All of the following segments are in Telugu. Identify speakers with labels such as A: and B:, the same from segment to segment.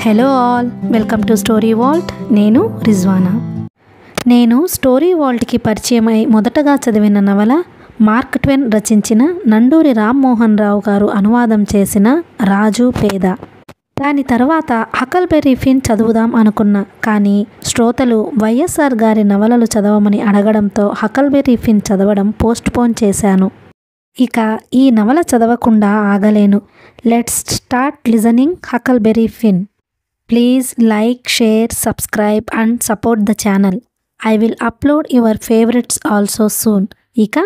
A: Hello all, welcome to story Walt. నేను రిజ్వానా. నేను స్టోరీ వాల్ట్కి పరిచయమై మొదటగా చదివిన నవల మార్క్ ట్వెన్ రచించిన నండూరి రామ్మోహన్ రావు గారు అనువాదం చేసిన రాజు పేద. దాని తర్వాత హకల్బెర్రీ ఫిన్ చదువుదాం అనుకున్నా, కానీ శ్రోతలు వైఎస్ఆర్ గారి నవలలు చదవమని అడగడంతో హకల్బెర్రీ ఫిన్ చదవడం పోస్ట్పోన్ చేశాను. ఇక ఈ నవల చదవకుండా ఆగలేను. Let's start listening Huckleberry Finn. Please like, share, subscribe and support the channel. I will upload your favourites also soon. ఇక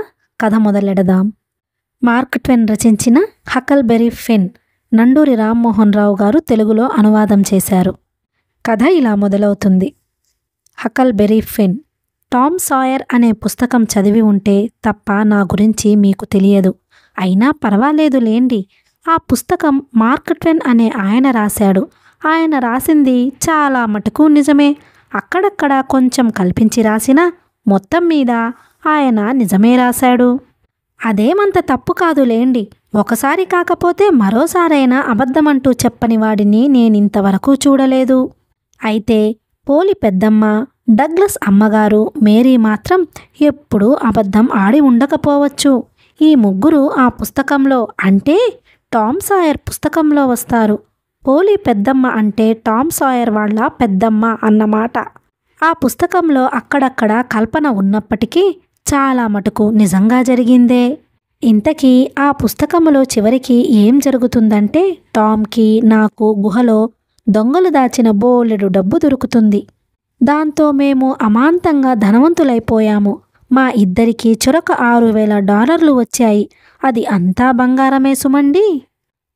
A: కథ మొదలెడదాం. మార్క్ ట్వెన్ రచించిన హకల్బెర్రీ ఫిన్ నండూరి రామ్మోహన్ రావు గారు తెలుగులో అనువాదం చేశారు. కథ ఇలా మొదలవుతుంది. హకల్బెర్రీ ఫిన్. టామ్ సాయర్ అనే పుస్తకం చదివి ఉంటే తప్ప నా గురించి మీకు తెలియదు. అయినా పర్వాలేదు లేండి. ఆ పుస్తకం మార్క్ ట్వెన్ అనే ఆయన రాశాడు. ఆయన రాసింది చాలా మటుకు నిజమే. అక్కడక్కడ కొంచెం కల్పించి రాసినా మొత్తం మీద ఆయన నిజమే రాశాడు. అదేమంత తప్పు కాదులేండి. ఒకసారి కాకపోతే మరోసారైనా అబద్ధమంటూ చెప్పని వాడిని నేనింతవరకు చూడలేదు. అయితే పోలి పెద్దమ్మ, డగ్లస్ అమ్మగారు, మేరీ మాత్రం ఎప్పుడూ అబద్ధం ఆడి ఉండకపోవచ్చు. ఈ ముగ్గురు ఆ పుస్తకంలో, అంటే టామ్ సాయర్ పుస్తకంలో వస్తారు. పోలి పెద్దమ్మ అంటే టామ్ సాయర్ వాళ్ళ పెద్దమ్మ అన్నమాట. ఆ పుస్తకంలో అక్కడక్కడ కల్పన ఉన్నప్పటికీ చాలా మటుకు నిజంగా జరిగిందే. ఇంతకీ ఆ పుస్తకంలో చివరికి ఏం జరుగుతుందంటే, టామ్కి నాకు గుహలో దొంగలు దాచిన బోలెడు డబ్బు దొరుకుతుంది. దాంతో మేము అమాంతంగా ధనవంతులైపోయాము. మా ఇద్దరికీ చొరక $6,000 వచ్చాయి. అది అంతా బంగారమే సుమండి.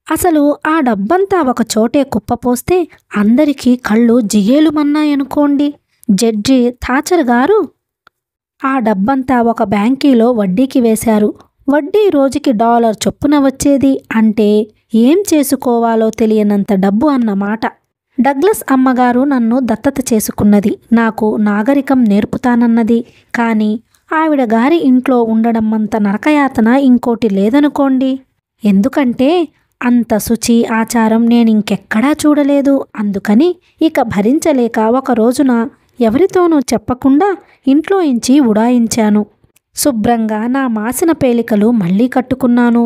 A: అసలు ఆ డబ్బంతా ఒక చోటే కుప్పపోస్తే అందరికీ కళ్ళు జిగేలుమన్నాయనుకోండి. జడ్జి థాచర్ గారు ఆ డబ్బంతా ఒక బ్యాంకీలో వడ్డీకి వేశారు. వడ్డీ రోజుకి $1 చొప్పున వచ్చేది. అంటే ఏం చేసుకోవాలో తెలియనంత డబ్బు అన్నమాట. డగ్లస్ అమ్మగారు నన్ను దత్తత చేసుకున్నది. నాకు నాగరికం నేర్పుతానన్నది. కానీ ఆవిడ గారి ఇంట్లో ఉండడం అంత నరకయాతన ఇంకోటి లేదనుకోండి. ఎందుకంటే అంత శుచి, ఆచారం నేనింకెక్కడా చూడలేదు. అందుకని ఇక భరించలేక ఒక రోజున ఎవరితోనూ చెప్పకుండా ఇంట్లో ఇంచి ఉడాయించాను. శుభ్రంగా నా మాసిన పేలికలు మళ్ళీ కట్టుకున్నాను.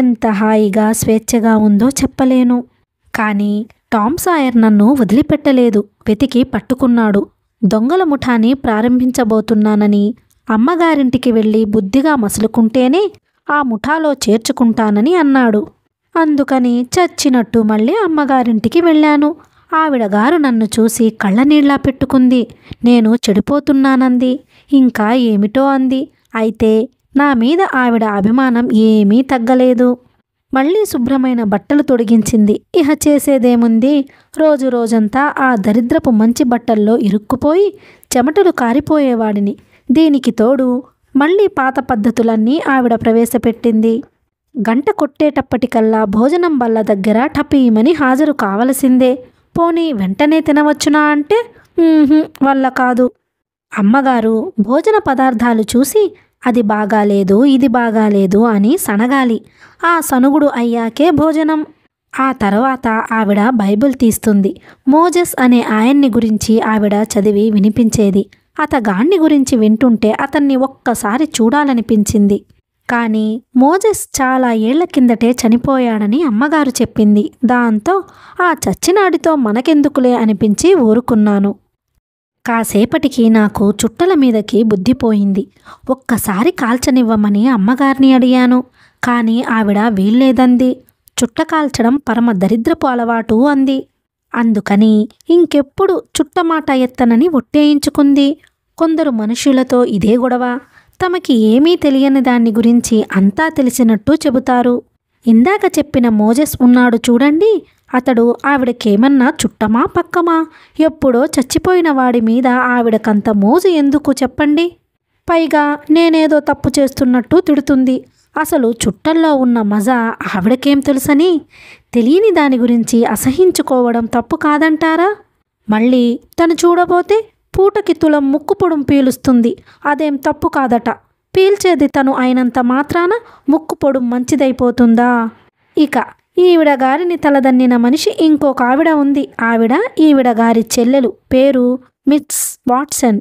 A: ఎంత హాయిగా, స్వేచ్ఛగా ఉందో చెప్పలేను. కానీ టామ్ సాయర్ నన్ను వదిలిపెట్టలేదు. వెతికి పట్టుకున్నాడు. దొంగల ముఠాని ప్రారంభించబోతున్నానని, అమ్మగారింటికి వెళ్ళి బుద్ధిగా మసులుకుంటేనే ఆ ముఠాలో చేర్చుకుంటానని అన్నాడు. అందుకని చచ్చినట్టు మళ్ళీ అమ్మగారింటికి వెళ్ళాను. ఆవిడ గారు నన్ను చూసి కళ్ళనీళ్లా పెట్టుకుంది. నేను చెడిపోతున్నానంది. ఇంకా ఏమిటో అంది. అయితే నా మీద ఆవిడ అభిమానం ఏమీ తగ్గలేదు. మళ్ళీ శుభ్రమైన బట్టలు తొడిగించింది. ఇహ చేసేదేముంది, రోజు రోజంతా ఆ దరిద్రపు మంచి బట్టల్లో ఇరుక్కుపోయి చెమటలు కారిపోయేవాడిని. దీనికి తోడు మళ్ళీ పాత పద్ధతులన్నీ ఆవిడ ప్రవేశపెట్టింది. గంట కొట్టేటప్పటికల్లా భోజనం బల్ల దగ్గర టపీమని హాజరు కావలసిందే. పోనీ వెంటనే తినవచ్చునా అంటే వల్ల కాదు. అమ్మగారు భోజన పదార్థాలు చూసి అది బాగాలేదు, ఇది బాగాలేదు అని సనగాలి. ఆ సనుగుడు అయ్యాకే భోజనం. ఆ తర్వాత ఆవిడ బైబిల్ తీస్తుంది. మోజెస్ అనే ఆయన్ని గురించి ఆవిడ చదివి వినిపించేది. అతగాణ్ణి గురించి వింటుంటే అతన్ని ఒక్కసారి చూడాలనిపించింది. కానీ మోజెస్ చాలా ఏళ్ల కిందటే చనిపోయాడని అమ్మగారు చెప్పింది. దాంతో ఆ చచ్చినాడితో మనకెందుకులే అనిపించి ఊరుకున్నాను. కాసేపటికి నాకు చుట్టల మీదకి బుద్ధిపోయింది. ఒక్కసారి కాల్చనివ్వమని అమ్మగారిని అడిగాను. కానీ ఆవిడ వీల్లేదంది. చుట్ట కాల్చడం పరమ దరిద్రపు అలవాటు అంది. అందుకని ఇంకెప్పుడు చుట్టమాట ఎత్తనని ఒట్టేయించుకుంది. కొందరు మనుషులతో ఇదే గొడవ. తమకి ఏమీ తెలియని దాన్ని గురించి అంతా తెలిసినట్టు చెబుతారు. ఇందాక చెప్పిన మోజెస్ ఉన్నాడు చూడండి, అతడు ఆవిడకేమన్నా చుట్టమా పక్కమా? ఎప్పుడో చచ్చిపోయిన వాడి మీద ఆవిడకంత మోజు ఎందుకు చెప్పండి? పైగా నేనేదో తప్పు చేస్తున్నట్టు తిడుతుంది. అసలు చుట్టల్లో ఉన్న మజా ఆవిడకేం తెలుసని? తెలియని దాని గురించి అసహించుకోవడం తప్పు కాదంటారా? మళ్ళీ తను చూడబోతే పూటకి తులం ముక్కు పొడుం పీలుస్తుంది. అదేం తప్పు కాదట. పీల్చేది తను అయినంత మాత్రాన ముక్కు పొడుం మంచిదైపోతుందా? ఇక ఈవిడ గారిని తలదన్నిన మనిషి ఇంకొక ఆవిడ ఉంది. ఈవిడ గారి చెల్లెలు. పేరు మిస్ వాట్సన్.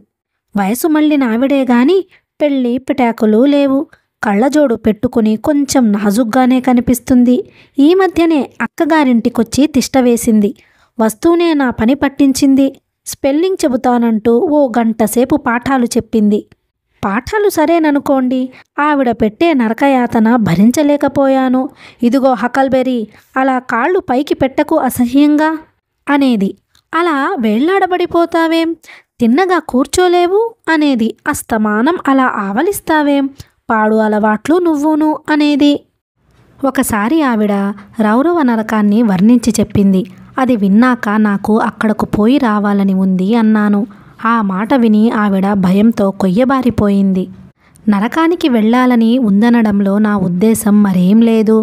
A: వయసు మళ్ళిన ఆవిడే గాని పెళ్ళి పిటాకులు లేవు. కళ్ళజోడు పెట్టుకుని కొంచెం నాజుగ్గానే కనిపిస్తుంది. ఈ మధ్యనే అక్కగారింటికొచ్చి తిష్టవేసింది. వస్తూనే నా పని పట్టించింది. స్పెల్లింగ్ చెబుతానంటూ ఓ గంటసేపు పాఠాలు చెప్పింది. పాఠాలు సరేననుకోండి, ఆవిడ పెట్టే నరకయాతన భరించలేకపోయాను. ఇదిగో హకల్బెరీ, అలా కాళ్ళు పైకి పెట్టకు అసహ్యంగా అనేది. అలా వేళ్లాడబడిపోతావేం, తిన్నగా కూర్చోలేవు అనేది. అస్తమానం అలా ఆవలిస్తావేం, పాడు అలవాట్లు నువ్వును అనేది. ఒకసారి ఆవిడ రౌరవ నరకాన్ని వర్ణించి చెప్పింది. అది విన్నాక నాకు అక్కడకు పోయి రావాలని ఉంది అన్నాను. ఆ మాట విని ఆవిడ భయంతో కొయ్యబారిపోయింది. నరకానికి వెళ్ళాలని ఉందనడంలో నా ఉద్దేశం మరేం లేదు.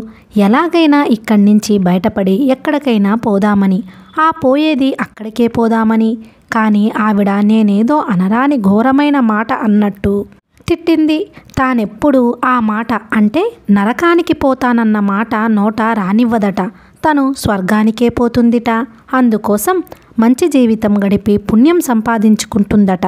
A: ఎలాగైనా ఇక్కడి నుంచి బయటపడి ఎక్కడికైనా పోదామని, ఆ పోయేది అక్కడికే పోదామని. కానీ ఆవిడ నేనేదో అనరాని ఘోరమైన మాట అన్నట్టు తిట్టింది. తానెప్పుడు ఆ మాట అంటే నరకానికి పోతానన్న మాట నోట రానివ్వదట. తను స్వర్గానికే పోతుందిట. అందుకోసం మంచి జీవితం గడిపి పుణ్యం సంపాదించుకుంటుందట.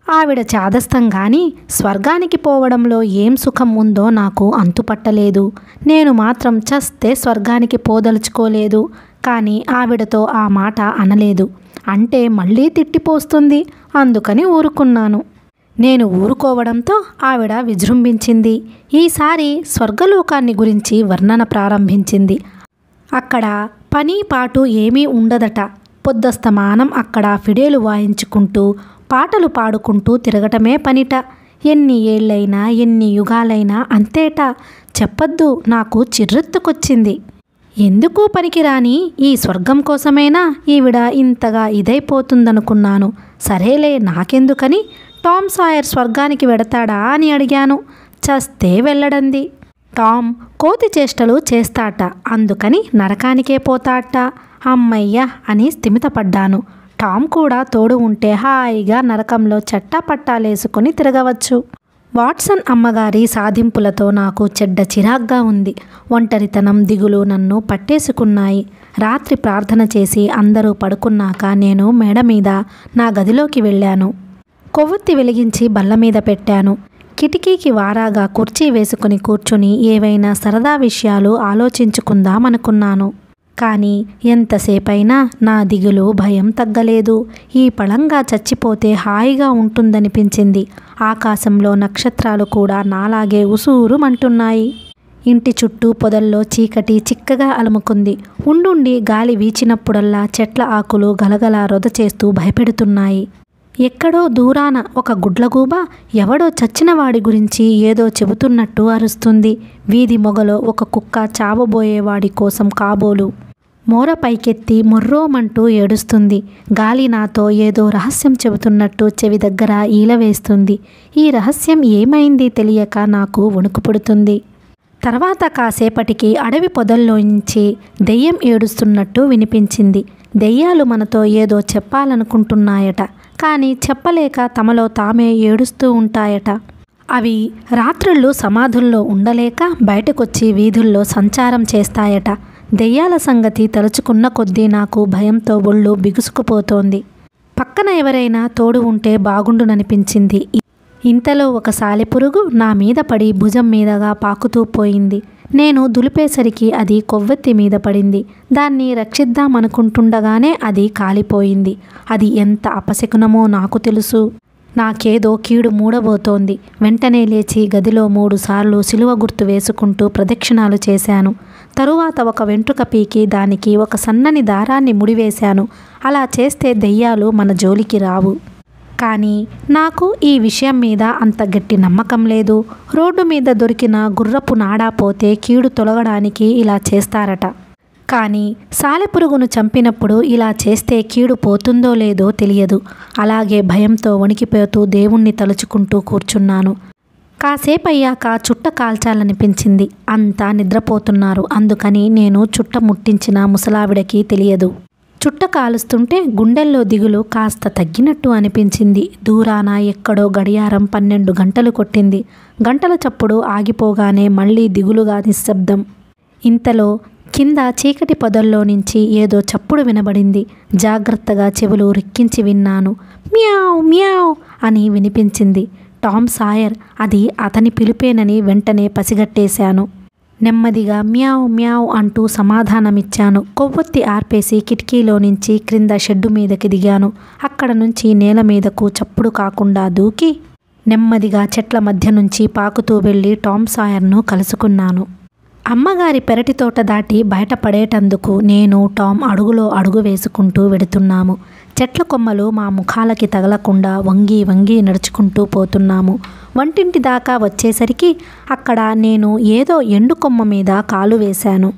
A: ఆవిడ చాదస్తం గాని స్వర్గానికి పోవడంలో ఏం సుఖం ఉందో నాకు అంతుపట్టలేదు. నేను మాత్రం చస్తే స్వర్గానికి పోదలుచుకోలేదు. కానీ ఆవిడతో ఆ మాట అనలేదు. అంటే మళ్ళీ తిట్టిపోస్తుంది. అందుకని ఊరుకున్నాను. నేను ఊరుకోవడంతో ఆవిడ విజృంభించింది. ఈసారి స్వర్గలోకాన్ని గురించి వర్ణన ప్రారంభించింది. అక్కడ పని పాటు ఏమీ ఉండదట. పొద్దస్తమానం అక్కడ ఫిడేలు వాయించుకుంటూ పాటలు పాడుకుంటూ తిరగటమే పనిట. ఎన్ని ఏళ్ళైనా ఎన్ని యుగాలైనా అంతేట. చెప్పొద్దు, నాకు చిర్రెత్తుకొచ్చింది. ఎందుకు పనికిరాని ఈ స్వర్గం కోసమైనా ఈవిడ ఇంతగా ఇదైపోతుందనుకున్నాను. సరేలే, నాకెందుకని టామ్ సాయర్ స్వర్గానికి వెడతాడా అని అడిగాను. చస్తే వెళ్ళడంది. టామ్ కోతి చేష్టలు చేస్తాట, అందుకని నరకానికే పోతాట. అమ్మయ్య అని స్థిమితపడ్డాను. టామ్ కూడా తోడు ఉంటే హాయిగా నరకంలో చట్టాపట్టాలేసుకొని తిరగవచ్చు. వాట్సన్ అమ్మగారి సాధింపులతో నాకు చెడ్డ చిరాగ్గా ఉంది. ఒంటరితనం, దిగులు నన్ను పట్టేసుకున్నాయి. రాత్రి ప్రార్థన చేసి అందరూ పడుకున్నాక నేను మేడ మీద నా గదిలోకి వెళ్ళాను. కొవ్వొత్తి వెలిగించి బల్ల మీద పెట్టాను. కిటికీకి వారాగా కుర్చీ వేసుకుని కూర్చుని ఏవైనా సరదా విషయాలు ఆలోచించుకుందామనుకున్నాను. కానీ ఎంతసేపైనా నా దిగులు, భయం తగ్గలేదు. ఈ పళంగా చచ్చిపోతే హాయిగా ఉంటుందనిపించింది. ఆకాశంలో నక్షత్రాలు కూడా నాలాగే ఉసూరుమంటున్నాయి. ఇంటి చుట్టూ పొదల్లో చీకటి చిక్కగా అలుముకుంది. ఉండుండి గాలి వీచినప్పుడల్లా చెట్ల ఆకులు గలగల రొద చేస్తూ భయపెడుతున్నాయి. ఎక్కడో దూరాన ఒక గుడ్లగూబ ఎవడో చచ్చినవాడి గురించి ఏదో చెబుతున్నట్టు అరుస్తుంది. వీధి మొగలో ఒక కుక్క చావబోయేవాడి కోసం కాబోలు మోర పైకెత్తి మొర్రోమంటూ ఏడుస్తుంది. గాలి నాతో ఏదో రహస్యం చెబుతున్నట్టు చెవి దగ్గర ఈల వేస్తుంది. ఈ రహస్యం ఏమైంది తెలియక నాకు వణుకు పుడుతుంది. తర్వాత కాసేపటికి అడవి పొదల్లోంచి దెయ్యం ఏడుస్తున్నట్టు వినిపించింది. దెయ్యాలు మనతో ఏదో చెప్పాలనుకుంటున్నాయట, కానీ చెప్పలేక తమలో తామే ఏడుస్తూ ఉంటాయట. అవి రాత్రుళ్ళు సమాధుల్లో ఉండలేక బయటకొచ్చి వీధుల్లో సంచారం చేస్తాయట. దెయ్యాల సంగతి తలుచుకున్న కొద్దీ నాకు భయంతో ఒళ్ళు బిగుసుకుపోతోంది. పక్కన ఎవరైనా తోడు ఉంటే బాగుండుననిపించింది. ఇంతలో ఒక సాలెపురుగు నా మీద పడి భుజం మీదగా పాకుతూ పోయింది. నేను దులిపేసరికి అది కొవ్వొత్తి మీద పడింది. దాన్ని రక్షిద్దామనుకుంటుండగానే అది కాలిపోయింది. అది ఎంత అపశకునమో నాకు తెలుసు. నాకేదో కీడు మూడబోతోంది. వెంటనే లేచి గదిలో 3 సార్లు సిలువ గుర్తు వేసుకుంటూ ప్రదక్షిణాలు చేశాను. తరువాత ఒక వెంట్రుక పీకి దానికి ఒక సన్నని దారాన్ని ముడివేశాను. అలా చేస్తే దెయ్యాలు మన జోలికి రావు. కానీ నాకు ఈ విషయం మీద అంత గట్టి నమ్మకం లేదు. రోడ్డు మీద దొరికిన గుర్రపు నాడా పోతే కీడు తొలగడానికి ఇలా చేస్తారట. కానీ సాలెపురుగును చంపినప్పుడు ఇలా చేస్తే కీడు పోతుందో లేదో తెలియదు. అలాగే భయంతో వణికిపోతూ దేవుణ్ణి తలుచుకుంటూ కూర్చున్నాను. కాసేపయ్యాక చుట్ట కాల్చాలనిపించింది. అంతా నిద్రపోతున్నారు. అందుకని నేను చుట్ట ముట్టించిన ముసలావిడకి తెలియదు. చుట్ట కాలుస్తుంటే గుండెల్లో దిగులు కాస్త తగ్గినట్టు అనిపించింది. దూరాన ఎక్కడో గడియారం 12 గంటలు కొట్టింది. గంటల చప్పుడు ఆగిపోగానే మళ్ళీ దిగులుగా నిశ్శబ్దం. ఇంతలో కింద చీకటి పొదల్లో నుంచి ఏదో చప్పుడు వినబడింది. జాగ్రత్తగా చెవులు రిక్కించి విన్నాను. మ్యావ్ మ్యావ్ అని వినిపించింది. టామ్ సాయర్ అది అతని పిలిపేనని వెంటనే పసిగట్టేశాను. నెమ్మదిగా మ్యావ్ మ్యావ్ అంటూ సమాధానమిచ్చాను. కొవ్వొత్తి ఆర్పేసి కిటికీలో నుంచి క్రింద షెడ్డు మీదకి దిగాను. అక్కడ నుంచి నేల మీదకు చప్పుడు కాకుండా దూకి నెమ్మదిగా చెట్ల మధ్య నుంచి పాకుతూ వెళ్ళి టామ్ సాయర్ను కలుసుకున్నాను. అమ్మగారి పెరటి తోట దాటి బయటపడేటందుకు నేను టామ్ అడుగులో అడుగు వేసుకుంటూ వెడుతున్నాము. చెట్ల కొమ్మలు మా ముఖాలకి తగలకుండా వంగి వంగి నడుచుకుంటూ పోతున్నాము. వంటింటి దాకా వచ్చేసరికి అక్కడ నేను ఏదో ఎండు కొమ్మ మీద కాలు వేశాను.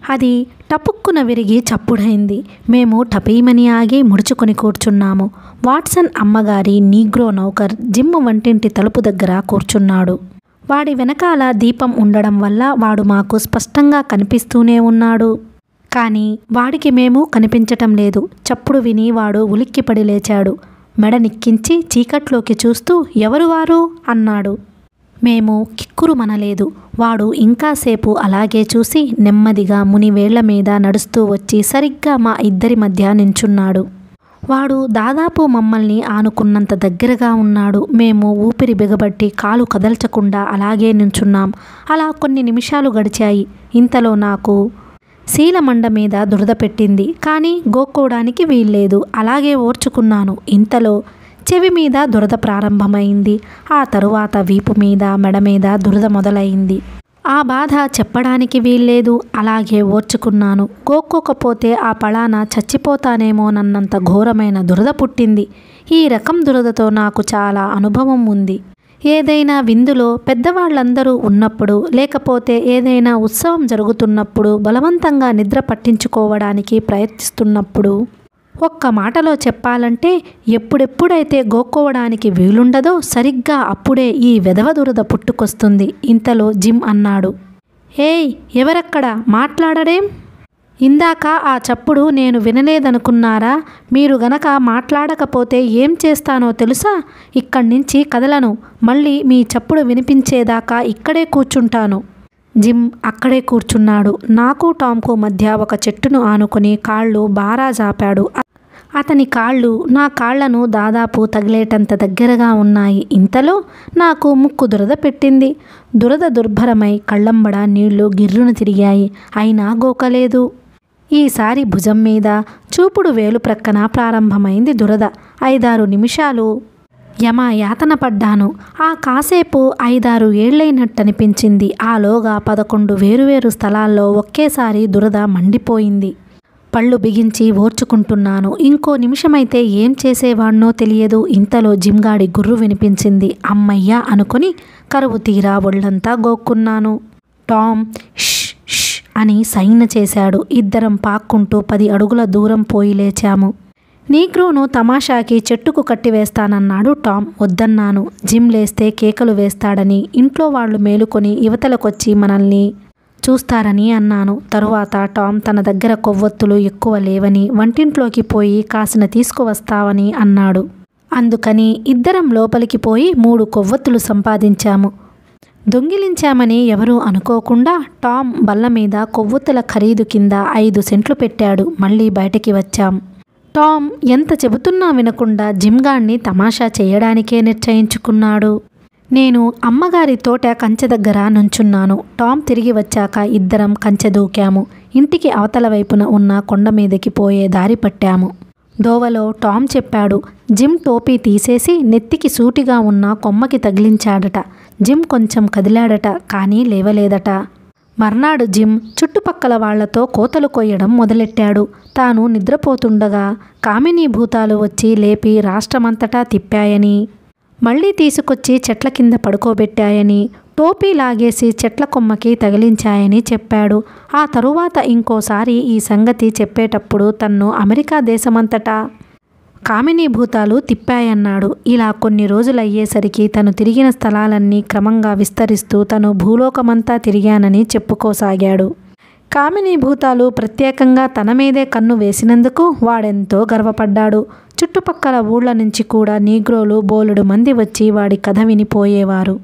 A: అది టపుక్కున విరిగి చప్పుడైంది. మేము టపీమని ఆగి ముడుచుకొని కూర్చున్నాము. వాట్సన్ అమ్మగారి నీగ్రో నౌకర్ జిమ్ వంటింటి తలుపు దగ్గర కూర్చున్నాడు. వాడి వెనకాల దీపం ఉండడం వల్ల వాడు మాకు స్పష్టంగా కనిపిస్తూనే ఉన్నాడు. కానీ వాడికి మేము కనిపించటం లేదు. చప్పుడు విని వాడు ఉలిక్కిపడి లేచాడు. మెడ నిక్కించి చీకట్లోకి చూస్తూ ఎవరు వారు అన్నాడు. మేము కిక్కురు మనలేదు. వాడు ఇంకాసేపు అలాగే చూసి నెమ్మదిగా మునివేళ్ల మీద నడుస్తూ వచ్చి సరిగ్గా మా ఇద్దరి మధ్య నించున్నాడు. వాడు దాదాపు మమ్మల్ని ఆనుకున్నంత దగ్గరగా ఉన్నాడు. మేము ఊపిరి బిగబట్టి కాలు కదల్చకుండా అలాగే నించున్నాం. అలా కొన్ని నిమిషాలు గడిచాయి. ఇంతలో నాకు శీలమండ మీద దురద పెట్టింది. కానీ గోక్కోవడానికి వీల్లేదు. అలాగే ఓర్చుకున్నాను. ఇంతలో చెవి మీద దురద ప్రారంభమైంది. ఆ తరువాత వీపు మీద మెడ మీద దురద మొదలైంది. ఆ బాధ చెప్పడానికి వీల్లేదు. అలాగే ఓర్చుకున్నాను. గోక్కోకపోతే ఆ పళాన చచ్చిపోతానేమోనన్నంత ఘోరమైన దురద పుట్టింది. ఈ రకం దురదతో నాకు చాలా అనుభవం ఉంది. ఏదైనా విందులో పెద్దవాళ్ళందరూ ఉన్నప్పుడు, లేకపోతే ఏదైనా ఉత్సవం జరుగుతున్నప్పుడు, బలవంతంగా నిద్ర పట్టించుకోవడానికి ప్రయత్నిస్తున్నప్పుడు, ఒక్క మాటలో చెప్పాలంటే ఎప్పుడెప్పుడైతే గోక్కోవడానికి వీలుండదో సరిగ్గా అప్పుడే ఈ వెధవ దురద పుట్టుకొస్తుంది. ఇంతలో జిమ్ అన్నాడు, ఏయ్ ఎవరక్కడ, మాట్లాడరేం? ఇందాక ఆ చప్పుడు నేను వినలేదనుకున్నారా? మీరు గనక మాట్లాడకపోతే ఏం చేస్తానో తెలుసా? ఇక్కడి నుంచి కదలను. మళ్ళీ మీ చప్పుడు వినిపించేదాకా ఇక్కడే కూర్చుంటాను. జిమ్ అక్కడే కూర్చున్నాడు. నాకు టామ్కు మధ్య ఒక చెట్టును ఆనుకొని కాళ్ళు బారా జాపాడు. అతని కాళ్ళు నా కాళ్లను దాదాపు తగిలేటంత దగ్గరగా ఉన్నాయి. ఇంతలో నాకు ముక్కు దురద పెట్టింది. దురద దుర్భరమై కళ్ళంబడ నీళ్లు గిర్రును తిరిగాయి. అయినా గోకలేదు. ఈసారి భుజం మీద, చూపుడు వేలు ప్రక్కన ప్రారంభమైంది దురద. 5-6 నిమిషాలు యమయాతన పడ్డాను. ఆ కాసేపు 5-6 ఏళ్లైనట్టనిపించింది. ఆలోగా 11 వేరువేరు స్థలాల్లో ఒకేసారి దురద మండిపోయింది. పళ్ళు బిగించి ఓర్చుకుంటున్నాను. ఇంకో నిమిషమైతే ఏం చేసేవాణ్ణో తెలియదు. ఇంతలో జిమ్గాడి గుర్రు వినిపించింది. అమ్మయ్యా అనుకుని కరువు తీరా ఒళ్ళంతా గోక్కున్నాను. టామ్ ష్ ష్ అని సైగ చేశాడు. ఇద్దరం పాక్కుంటూ 10 అడుగుల దూరం పోయి లేచాము. నీగ్రోను తమాషాకి చెట్టుకు కట్టివేస్తానన్నాడు టామ్. వద్దన్నాను. జిమ్ లేస్తే కేకలు వేస్తాడని, ఇంట్లో వాళ్ళు మేలుకొని యువతలకొచ్చి మనల్ని చూస్తారని అన్నాను. తరువాత టామ్ తన దగ్గర కొవ్వొత్తులు ఎక్కువ లేవని, వంటింట్లోకి పోయి కాసిన తీసుకువస్తావని అన్నాడు. అందుకని ఇద్దరం లోపలికి పోయి 3 కొవ్వొత్తులు సంపాదించాము. దొంగిలించామని ఎవరూ అనుకోకుండా టామ్ బల్ల మీద కొవ్వొత్తుల ఖరీదు కింద 5 సెంట్లు పెట్టాడు. మళ్ళీ బయటికి వచ్చాం. టామ్ ఎంత చెబుతున్నా వినకుండా జిమ్గాడిని తమాషా చేయడానికే నిశ్చయించుకున్నాడు. నేను అమ్మగారి తోట కంచె దగ్గర నుంచున్నాను. టామ్ తిరిగి వచ్చాక ఇద్దరం కంచె దూకాము. ఇంటికి అవతల వైపున ఉన్న కొండ మీదకి పోయే దారి పట్టాము. దోవలో టామ్ చెప్పాడు, జిమ్ టోపీ తీసేసి నెత్తికి సూటిగా ఉన్న కొమ్మకి తగిలించాడట. జిమ్ కొంచెం కదిలాడట, కానీ లేవలేదట. మర్నాడు జిమ్ చుట్టుపక్కల వాళ్లతో కోతలు కొయ్యడం మొదలెట్టాడు. తాను నిద్రపోతుండగా కామినీభూతాలు వచ్చి లేపి రాష్ట్రమంతటా తిప్పాయని, మళ్ళీ తీసుకొచ్చి చెట్ల కింద పడుకోబెట్టాయని, టోపీ లాగేసి చెట్ల కొమ్మకి తగిలించాయని చెప్పాడు. ఆ తరువాత ఇంకోసారి ఈ సంగతి చెప్పేటప్పుడు తన్ను అమెరికా దేశమంతటా కామినీభూతాలు తిప్పాయన్నాడు. ఇలా కొన్ని రోజులయ్యేసరికి తను తిరిగిన స్థలాలన్నీ క్రమంగా విస్తరిస్తూ తను భూలోకమంతా తిరిగానని చెప్పుకోసాగాడు. కామినీభూతాలు ప్రత్యేకంగా తన మీదే కన్ను వేసినందుకు వాడెంతో గర్వపడ్డాడు. చుట్టుపక్కల ఊళ్ళ నుంచి కూడా నీగ్రోలు బోలెడు మంది వచ్చి వాడి కథ వినిపోయేవారు.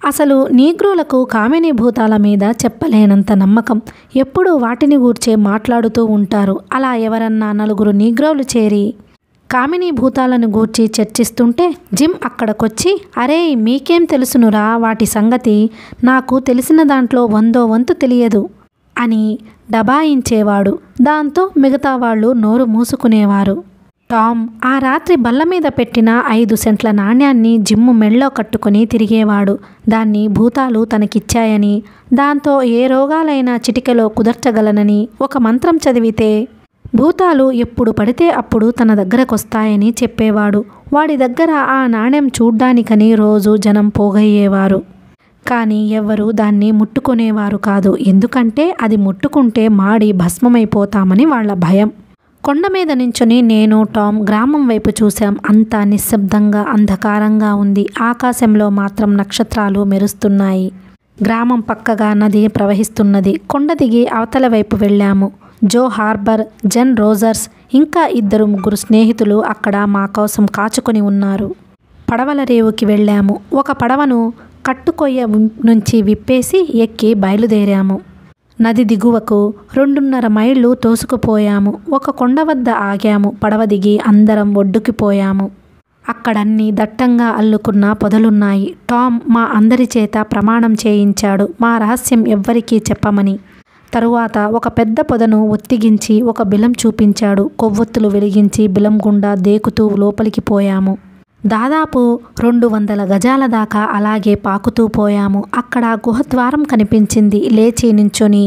A: అసలు నీగ్రోలకు కామినీ భూతాల మీద చెప్పలేనంత నమ్మకం. ఎప్పుడూ వాటిని గూర్చే మాట్లాడుతూ ఉంటారు. అలా ఎవరన్నా నలుగురు నీగ్రోలు చేరి కామినీ భూతాలను గూర్చి చర్చిస్తుంటే జిమ్ అక్కడికొచ్చి, అరే మీకేం తెలుసునురా వాటి సంగతి, నాకు తెలిసిన దాంట్లో 100వ వంతు తెలియదు అని దబాయించేవాడు. దాంతో మిగతా వాళ్ళు నోరు మూసుకునేవారు. టామ్ ఆ రాత్రి బల్ల మీద పెట్టిన 5 సెంట్ల నాణ్యాన్ని జిమ్ము మెళ్ళో కట్టుకుని తిరిగేవాడు. దాన్ని భూతాలు తనకిచ్చాయని, దాంతో ఏ రోగాలైనా చిటికెలో కుదర్చగలనని, ఒక మంత్రం చదివితే భూతాలు ఎప్పుడు పడితే అప్పుడు తన దగ్గరకొస్తాయని చెప్పేవాడు. వాడి దగ్గర ఆ నాణ్యం చూడ్డానికని రోజు జనం పోగయ్యేవారు. కానీ ఎవ్వరూ దాన్ని ముట్టుకునేవారు కాదు. ఎందుకంటే అది ముట్టుకుంటే మాడి భస్మమైపోతామని వాళ్ళ భయం. కొండ మీద నించుని నేను, టామ్ గ్రామం వైపు చూశాం. అంతా నిశ్శబ్దంగా అంధకారంగా ఉంది. ఆకాశంలో మాత్రం నక్షత్రాలు మెరుస్తున్నాయి. గ్రామం పక్కగా నది ప్రవహిస్తున్నది. కొండ దిగి అవతల వైపు వెళ్ళాము. జో హార్బర్, జెన్ రోజర్స్, ఇంకా 2-3 స్నేహితులు అక్కడ మా కోసం కాచుకొని ఉన్నారు. పడవల రేవుకి వెళ్ళాము. ఒక పడవను కట్టుకొయ్య నుంచి విప్పేసి ఎక్కి బయలుదేరాము. నది దిగువకు 2.5 మైళ్ళు తోసుకుపోయాము. ఒక కొండ వద్ద ఆగాము. పడవ దిగి అందరం ఒడ్డుకి పోయాము. అక్కడన్నీ దట్టంగా అల్లుకున్న పొదలున్నాయి. టామ్ మా అందరి చేత ప్రమాణం చేయించాడు, మా రహస్యం ఎవ్వరికీ చెప్పమని. తరువాత ఒక పెద్ద పొదను ఒత్తిగించి ఒక బిలం చూపించాడు. కొవ్వొత్తులు వెలిగించి బిలం గుండా దేకుతూ లోపలికి పోయాము. దాదాపు 200 గజాల దాకా అలాగే పాకుతూ పోయాము. అక్కడ గుహద్వారం కనిపించింది. లేచి నించొని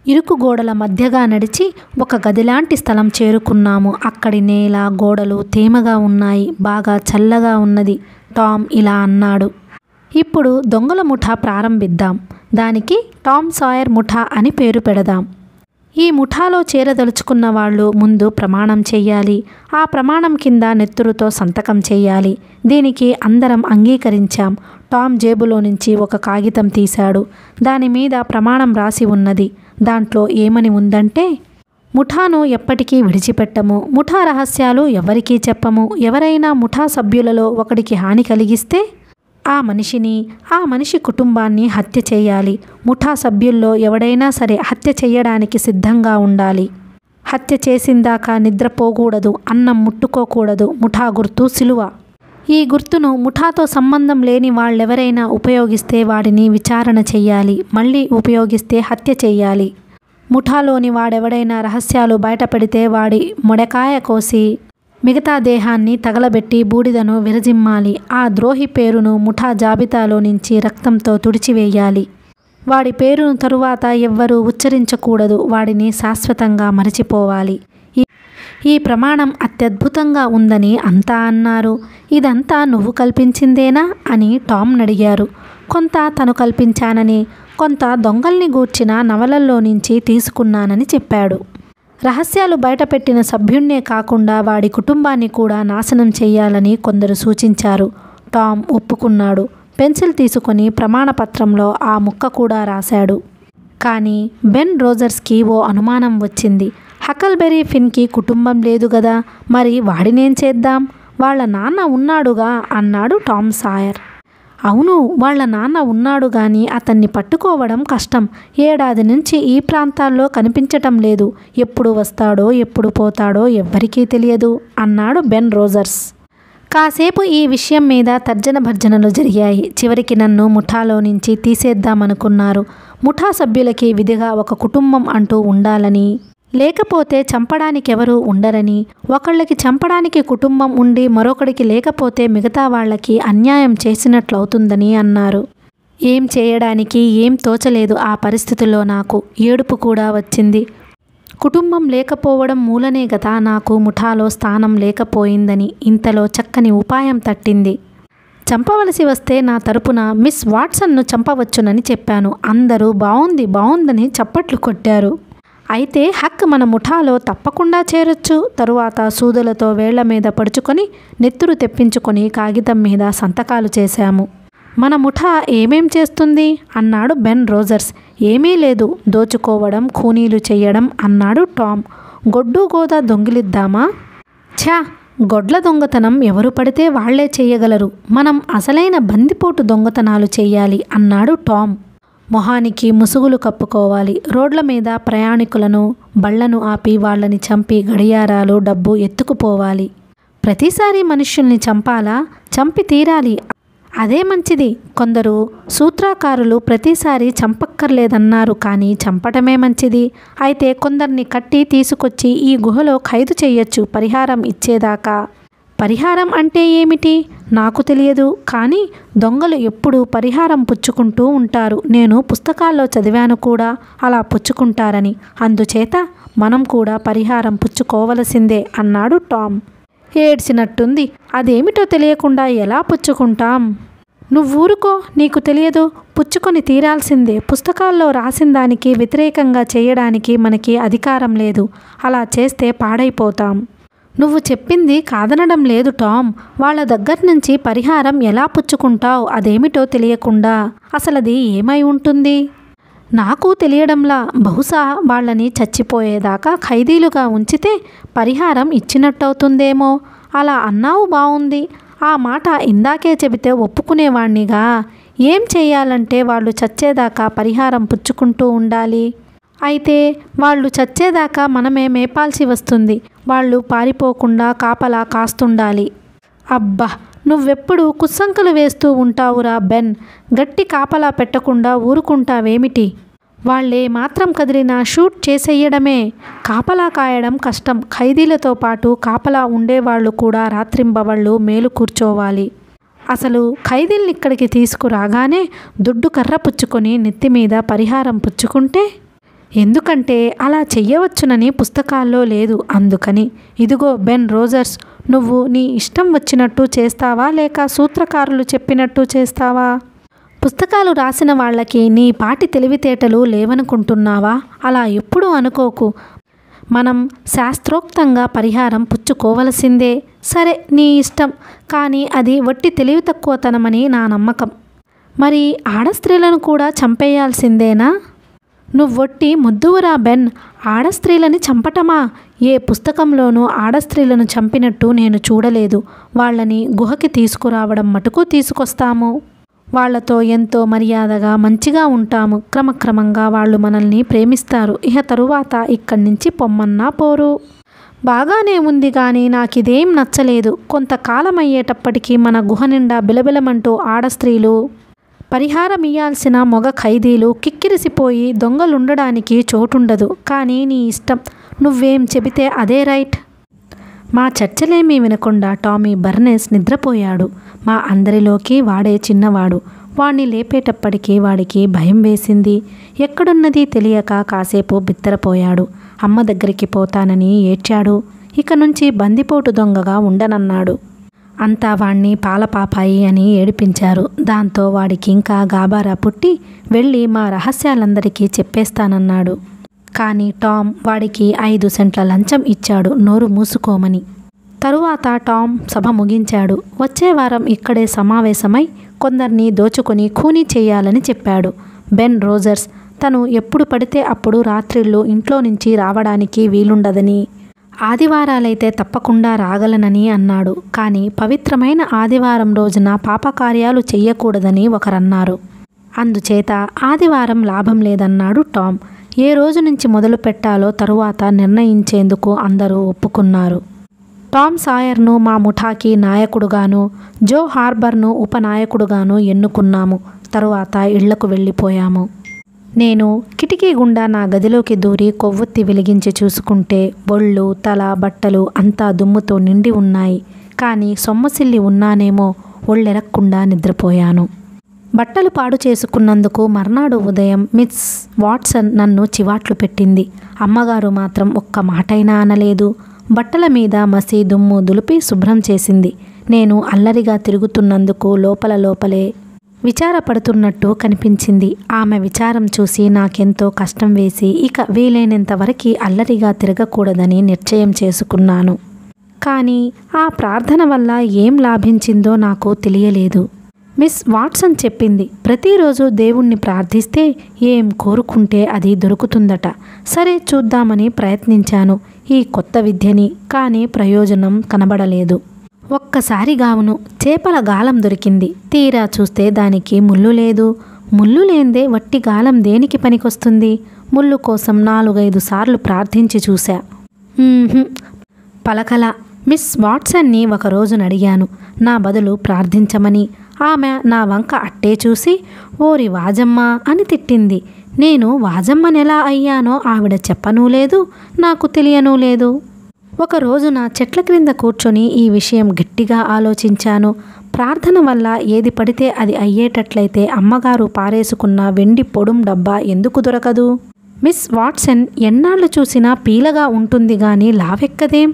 A: ఇరుకు గోడల మధ్యగా నడిచి ఒక గదిలాంటి స్థలం చేరుకున్నాము. అక్కడి నేల, గోడలు తేమగా ఉన్నాయి. బాగా చల్లగా ఉన్నది. టామ్ ఇలా అన్నాడు, ఇప్పుడు దొంగల ముఠా ప్రారంభిద్దాం. దానికి టామ్ సాయర్ ముఠా అని పేరు పెడదాం. ఈ ముఠాలో చేరదలుచుకున్న వాళ్ళు ముందు ప్రమాణం చెయ్యాలి. ఆ ప్రమాణం కింద నెత్తురుతో సంతకం చెయ్యాలి. దీనికి అందరం అంగీకరించాం. టామ్ జేబులో నుంచి ఒక కాగితం తీశాడు. దానిమీద ప్రమాణం రాసి ఉన్నది. దాంట్లో ఏమని ఉందంటే, ముఠాను ఎప్పటికీ విడిచిపెట్టము. ముఠా రహస్యాలు ఎవరికీ చెప్పము. ఎవరైనా ముఠా సభ్యులలో ఒకడికి హాని కలిగిస్తే ఆ మనిషిని, ఆ మనిషి కుటుంబాన్ని హత్య చేయాలి. ముఠా సభ్యుల్లో ఎవడైనా సరే హత్య చేయడానికి సిద్ధంగా ఉండాలి. హత్య చేసిందాకా నిద్రపోకూడదు, అన్నం ముట్టుకోకూడదు. ముఠా గుర్తు సిలువ. ఈ గుర్తును ముఠాతో సంబంధం లేని వాళ్ళెవరైనా ఉపయోగిస్తే వాడిని విచారణ చెయ్యాలి. మళ్ళీ ఉపయోగిస్తే హత్య చెయ్యాలి. ముఠాలోని వాడెవడైనా రహస్యాలు బయటపెడితే వాడి మొడకాయ కోసి మిగతా దేహాన్ని తగలబెట్టి బూడిదను విరజిమ్మాలి. ఆ ద్రోహి పేరును ముఠా జాబితాలో నుంచి రక్తంతో తుడిచివేయాలి. వాడి పేరును తరువాత ఎవ్వరూ ఉచ్చరించకూడదు. వాడిని శాశ్వతంగా మరచిపోవాలి. ఈ ప్రమాణం అత్యద్భుతంగా ఉందని అంతా అన్నారు. ఇదంతా నువ్వు కల్పించిందేనా అని టామ్ అడిగారు. కొంత తను కల్పించానని, కొంత దొంగల్ని గూర్చిన నవలల్లో నుంచి తీసుకున్నానని చెప్పాడు. రహస్యాలు బయటపెట్టిన సభ్యుణ్ణే కాకుండా వాడి కుటుంబాన్ని కూడా నాశనం చెయ్యాలని కొందరు సూచించారు. టామ్ ఒప్పుకున్నాడు. పెన్సిల్ తీసుకొని ప్రమాణపత్రంలో ఆ ముక్క కూడా రాశాడు. కానీ బెన్ రోజర్స్కి ఓ అనుమానం వచ్చింది. హకల్బెరీ ఫిన్కి కుటుంబం లేదు గదా, మరి వాడినేం చేద్దాం? వాళ్ళ నాన్న ఉన్నాడుగా అన్నాడు టామ్ సాయర్. అవును, వాళ్ళ నాన్న ఉన్నాడు గాని అతన్ని పట్టుకోవడం కష్టం. 1 ఏడాది నుంచి ఈ ప్రాంతాల్లో కనిపించటం లేదు. ఎప్పుడు వస్తాడో ఎప్పుడు పోతాడో ఎవ్వరికీ తెలియదు అన్నాడు బెన్ రోజర్స్. కాసేపు ఈ విషయం మీద తర్జన భర్జనలు జరిగాయి. చివరికి నన్ను ముఠాలో నుంచి తీసేద్దామనుకున్నారు. ముఠా సభ్యులకి విధిగా ఒక కుటుంబం అంటూ ఉండాలని, లేకపోతే చంపడానికెవరూ ఉండరని, ఒకళ్ళకి చంపడానికి కుటుంబం ఉండి మరొకడికి లేకపోతే మిగతా వాళ్ళకి అన్యాయం చేసినట్లవుతుందని అన్నారు. ఏం చేయడానికి ఏం తోచలేదు. ఆ పరిస్థితుల్లో నాకు ఏడుపు కూడా వచ్చింది. కుటుంబం లేకపోవడం మూలనే గదా నాకు ముఠాలో స్థానం లేకపోయిందని. ఇంతలో చక్కని ఉపాయం తట్టింది. చంపవలసి వస్తే నా తరపున మిస్ వాట్సన్ను చంపవచ్చునని చెప్పాను. అందరూ బావుంది బావుందని చప్పట్లు కొట్టారు. అయితే హక్ మన ముఠాలో తప్పకుండా చేరొచ్చు. తరువాత సూదులతో వేళ్ల మీద పడుచుకొని నెత్తురు తెప్పించుకొని కాగితం మీద సంతకాలు చేశాము. మన ముఠా ఏమేం చేస్తుంది అన్నాడు బెన్ రోజర్స్. ఏమీ లేదు, దోచుకోవడం, ఖూనీలు చెయ్యడం అన్నాడు టామ్. గొడ్డు గోద దొంగిలిద్దామా? ఛా, గొడ్ల దొంగతనం ఎవరు పడితే వాళ్లే చేయగలరు. మనం అసలైన బందిపోటు దొంగతనాలు చెయ్యాలి అన్నాడు టామ్. మొహానికి ముసుగులు కప్పుకోవాలి. రోడ్ల మీద ప్రయాణికులను, బళ్లను ఆపి వాళ్ళని చంపి గడియారాలు, డబ్బు ఎత్తుకుపోవాలి. ప్రతిసారి మనుష్యుల్ని చంపాలా? చంపి తీరాలి. అదే మంచిది. కొందరు సూత్రకారులు ప్రతిసారి చంపక్కర్లేదన్నారు, కానీ చంపటమే మంచిది. అయితే కొందరిని కట్టి తీసుకొచ్చి ఈ గుహలో ఖైదు చెయ్యొచ్చు పరిహారం ఇచ్చేదాకా. పరిహారం అంటే ఏమిటి? నాకు తెలియదు, కానీ దొంగలు ఎప్పుడూ పరిహారం పుచ్చుకుంటూ ఉంటారు. నేను పుస్తకాల్లో చదివాను కూడా అలా పుచ్చుకుంటారని. అందుచేత మనం కూడా పరిహారం పుచ్చుకోవలసిందే అన్నాడు టామ్. ఏడ్చినట్టుంది. అదేమిటో తెలియకుండా ఎలా పుచ్చుకుంటాం? నువ్వూరుకో, నీకు తెలియదు. పుచ్చుకొని తీరాల్సిందే. పుస్తకాల్లో రాసిన దానికి వ్యతిరేకంగా చేయడానికి మనకి అధికారం లేదు. అలా చేస్తే పాడైపోతాం. నువ్వు చెప్పింది కాదనడం లేదు టామ్. వాళ్ళ దగ్గర నుంచి పరిహారం ఎలా పుచ్చుకుంటావు? అదేమిటో తెలియకుండా. అసలది ఏమై ఉంటుంది? నాకు తెలియడంలా. బహుశా వాళ్ళని చచ్చిపోయేదాకా ఖైదీలుగా ఉంచితే పరిహారం ఇచ్చినట్టవుతుందేమో. అలా అన్నావు, బావుంది. ఆ మాట ఇందాకే చెబితే ఒప్పుకునేవాణ్ణిగా. ఏం చెయ్యాలంటే వాళ్ళు చచ్చేదాకా పరిహారం పుచ్చుకుంటూ ఉండాలి. అయితే వాళ్ళు చచ్చేదాకా మనమే మేపాల్సి వస్తుంది. వాళ్ళు పారిపోకుండా కాపలా కాస్తుండాలి. అబ్బా, నువ్వెప్పుడు కుస్సంకలు వేస్తూ ఉంటావురా బెన్. గట్టి కాపలా పెట్టకుండా ఊరుకుంటావేమిటి? వాళ్ళే మాత్రం కదిలినా షూట్ చేసేయడమే. కాపలా కాయడం కష్టం. ఖైదీలతో పాటు కాపలా ఉండేవాళ్ళు కూడా రాత్రింబవళ్ళు మేలు కూర్చోవాలి. అసలు ఖైదీల్ని ఇక్కడికి తీసుకురాగానే దుడ్డు కర్ర పుచ్చుకొని నెత్తిమీద పరిహారం పుచ్చుకుంటే? ఎందుకంటే అలా చెయ్యవచ్చునని పుస్తకాల్లో లేదు, అందుకని. ఇదిగో బెన్ రోజర్స్, నువ్వు నీ ఇష్టం వచ్చినట్టు చేస్తావా లేక సూత్రకారులు చెప్పినట్టు చేస్తావా? పుస్తకాలు రాసిన వాళ్ళకి నీ పాటి తెలివితేటలు లేవనుకుంటున్నావా? అలా ఎప్పుడూ అనుకోకు. మనం శాస్త్రోక్తంగా పరిహారం పుచ్చుకోవలసిందే. సరే, నీ ఇష్టం. కానీ అది వట్టి తెలివి తక్కువతనమని నా నమ్మకం. మరి ఆడస్త్రీలను కూడా చంపేయాల్సిందేనా? నువ్వొట్టి ముద్దువురా బెన్. ఆడస్త్రీలని చంపటమా? ఏ పుస్తకంలోనూ ఆడస్త్రీలను చంపినట్టు నేను చూడలేదు. వాళ్ళని గుహకి తీసుకురావడం మటుకు తీసుకొస్తాము. వాళ్లతో ఎంతో మర్యాదగా మంచిగా ఉంటాము. క్రమక్రమంగా వాళ్ళు మనల్ని ప్రేమిస్తారు. ఇహ తరువాత ఇక్కడి నుంచి పొమ్మన్నా పోరు. బాగానే ఉంది, కానీ నాకిదేం నచ్చలేదు. కొంతకాలం అయ్యేటప్పటికీ మన గుహ నిండా బిలబిలమంటూ ఆడస్త్రీలు, పరిహారం ఇయ్యాల్సిన మొగ ఖైదీలు కిక్కిరిసిపోయి దొంగలుండడానికి చోటుండదు. కానీ నీ ఇష్టం. నువ్వేం చెబితే అదే రైట్. మా చర్చలేమీ వినకుండా టామీ బర్నెస్ నిద్రపోయాడు. మా అందరిలోకి వాడే చిన్నవాడు. వాణ్ణి లేపేటప్పటికీ వాడికి భయం వేసింది. ఎక్కడున్నది తెలియక కాసేపు బిత్తరపోయాడు. అమ్మ దగ్గరికి పోతానని ఏడ్చాడు. ఇక నుంచి బందిపోటు దొంగగా ఉండనన్నాడు. అంతా వాణ్ణి పాలపాపాయి అని ఏడిపించారు. దాంతో వాడికి ఇంకా గాబారా పుట్టి వెళ్ళి మా రహస్యాలందరికీ చెప్పేస్తానన్నాడు. కానీ టామ్ వాడికి 5 సెంట్ల లంచం ఇచ్చాడు నోరు మూసుకోమని. తరువాత టామ్ సభ ముగించాడు. వచ్చే వారం ఇక్కడే సమావేశమై కొందరిని దోచుకొని ఖూనీ చేయాలని చెప్పాడు. బెన్ రోజర్స్ తను ఎప్పుడు పడితే అప్పుడు రాత్రిళ్ళు ఇంట్లో నుంచి రావడానికి వీలుండదని, ఆదివారాలైతే తప్పకుండా రాగలనని అన్నాడు. కానీ పవిత్రమైన ఆదివారం రోజున పాపకార్యాలు చెయ్యకూడదని ఒకరన్నారు. అందుచేత ఆదివారం లాభం లేదన్నాడు టామ్. ఏ రోజు నుంచి మొదలు పెట్టాలో తరువాత నిర్ణయించేందుకు అందరూ ఒప్పుకున్నారు. టామ్ సాయర్ను మా ముఠాకి నాయకుడుగాను, జో హార్బర్ను ఉపనాయకుడుగాను ఎన్నుకున్నాము. తరువాత ఇళ్లకు వెళ్ళిపోయాము. నేను కిటికీ గుండా నా గదిలోకి దూరి కొవ్వొత్తి వెలిగించి చూసుకుంటే ఒళ్ళు, తల, బట్టలు అంతా దుమ్ముతో నిండి ఉన్నాయి. కానీ సొమ్మసిల్లి ఉన్నానేమో ఒళ్ళెరక్కుండా నిద్రపోయాను. బట్టలు పాడు చేసుకున్నందుకు మర్నాడు ఉదయం మిస్ వాట్సన్ నన్ను చివాట్లు పెట్టింది. అమ్మగారు మాత్రం ఒక్క మాటైనా అనలేదు. బట్టల మీద మసి దుమ్ము దులిపి శుభ్రం చేసింది. నేను అల్లరిగా తిరుగుతున్నందుకు లోపలే విచారపడుతున్నట్టు కనిపించింది. ఆమె విచారం చూసి నాకెంతో కష్టం వేసి ఇక వీలైనంత వరకు అల్లరిగా తిరగకూడదని నిశ్చయం చేసుకున్నాను. కానీ ఆ ప్రార్థన వల్ల ఏం లాభించిందో నాకు తెలియలేదు. మిస్ వాట్సన్ చెప్పింది, ప్రతిరోజు దేవుణ్ణి ప్రార్థిస్తే ఏం కోరుకుంటే అది దొరుకుతుందట. సరే చూద్దామని ప్రయత్నించాను ఈ కొత్త విద్యని, కానీ ప్రయోజనం కనబడలేదు. ఒక్కసారిగావును చేపల గాలం దొరికింది. తీరా చూస్తే దానికి ముళ్ళు లేదు. ముళ్ళు లేందే వట్టి గాలం దేనికి పనికొస్తుంది? ముళ్ళు కోసం 4-5 సార్లు ప్రార్థించి చూశా. పలకల. మిస్ వాట్సన్ని ఒకరోజున అడిగాను నా బదులు ప్రార్థించమని. ఆమె నా వంక అట్టే చూసి ఓరి వాజమ్మ అని తిట్టింది. నేను వాజమ్మనెలా అయ్యానో ఆవిడ చెప్పనూ లేదు, నాకు తెలియనూ లేదు. ఒకరోజున చెట్ల క్రింద కూర్చొని ఈ విషయం గట్టిగా ఆలోచించాను. ప్రార్థన వల్ల ఏది పడితే అది అయ్యేటట్లయితే అమ్మగారు పారేసుకున్న వెండి పొడుం డబ్బా ఎందుకు దొరకదు? మిస్ వాట్సన్ ఎన్నాళ్ళు చూసినా పీలగా ఉంటుంది గాని లావెక్కదేం?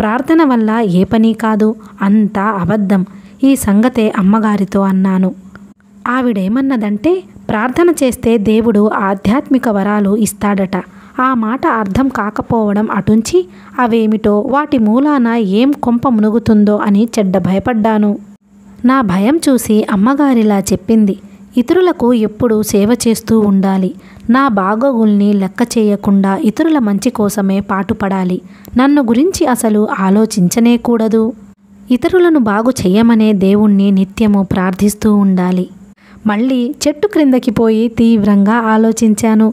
A: ప్రార్థన వల్ల ఏ పని కాదు, అంతా అబద్ధం. ఈ సంగతే అమ్మగారితో అన్నాను. ఆవిడేమన్నదంటే, ప్రార్థన చేస్తే దేవుడు ఆధ్యాత్మిక వరాలు ఇస్తాడట. ఆ మాట అర్థం కాకపోవడం అటుంచి అవేమిటో వాటి మూలాన ఏం కొంప మునుగుతుందో అని చెడ్డ భయపడ్డాను. నా భయం చూసి అమ్మగారిలా చెప్పింది, ఇతరులకు ఎప్పుడూ సేవ చేస్తూ ఉండాలి. నా బాగోగుల్ని లెక్క చేయకుండా ఇతరుల మంచి కోసమే పాటుపడాలి. నన్ను గురించి అసలు ఆలోచించనే కూడదు. ఇతరులను బాగు చెయ్యమనే దేవుణ్ణి నిత్యము ప్రార్థిస్తూ ఉండాలి. మళ్ళీ చెట్టు క్రిందకి పోయి తీవ్రంగా ఆలోచించాను.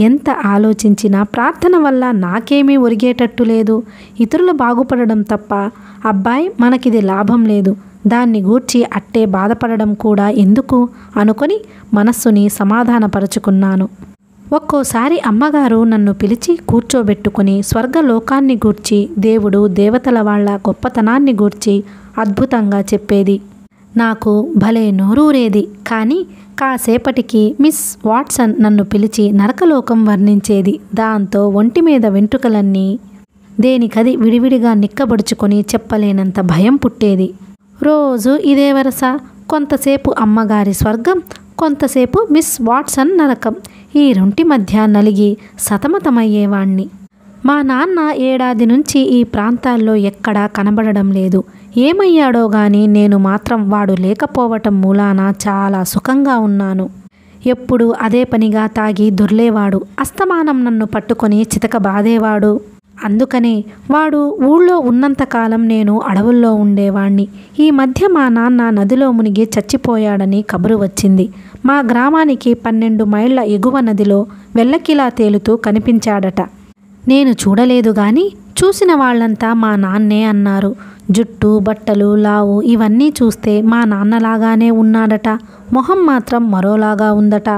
A: ఎంత ఆలోచించినా ప్రార్థన వల్ల నాకేమీ ఒరిగేటట్టు లేదు. ఇతరులు బాగుపడడం తప్ప అబ్బాయి మనకిది లాభం లేదు, దాన్ని గూర్చి అట్టే బాధపడడం కూడా ఎందుకు అనుకొని మనస్సుని సమాధానపరుచుకున్నాను. ఒక్కోసారి అమ్మగారు నన్ను పిలిచి కూర్చోబెట్టుకుని స్వర్గలోకాన్ని గూర్చి, దేవుడు దేవతల వాళ్ళ గొప్పతనాన్ని గూర్చి అద్భుతంగా చెప్పేది. నాకు భలే నోరూరేది. కానీ కాసేపటికి మిస్ వాట్సన్ నన్ను పిలిచి నరకలోకం వర్ణించేది. దాంతో ఒంటి మీద వెంట్రుకలన్నీ దేనికది విడివిడిగా నిక్కబడుచుకొని చెప్పలేనంత భయం పుట్టేది. రోజు ఇదే వరస. కొంతసేపు అమ్మగారి స్వర్గం, కొంతసేపు మిస్ వాట్సన్ నరకం. ఈ రెంటి మధ్య నలిగి సతమతమయ్యేవాణ్ణి. మా నాన్న ఏడాది నుంచి ఈ ప్రాంతాల్లో ఎక్కడా కనబడడం లేదు. ఏమయ్యాడో గాని నేను మాత్రం వాడు లేకపోవటం మూలాన చాలా సుఖంగా ఉన్నాను. ఎప్పుడు అదే పనిగా తాగి దొర్లేవాడు. అస్తమానం నన్ను పట్టుకొని చితకబాదేవాడు. అందుకనే వాడు ఊళ్ళో ఉన్నంతకాలం నేను అడవుల్లో ఉండేవాణ్ణి. ఈ మధ్య మా నాన్న నదిలో మునిగి చచ్చిపోయాడని కబురు వచ్చింది. మా గ్రామానికి 12 మైళ్ళ ఎగువ నదిలో వెల్లకిలా తేలుతూ కనిపించాడట. నేను చూడలేదు గాని చూసిన వాళ్ళంతా మా నాన్నే అన్నారు. జుట్టు, బట్టలు, లావు ఇవన్నీ చూస్తే మా నాన్నలాగానే ఉన్నాడట. మొహం మాత్రం మరోలాగా ఉందట.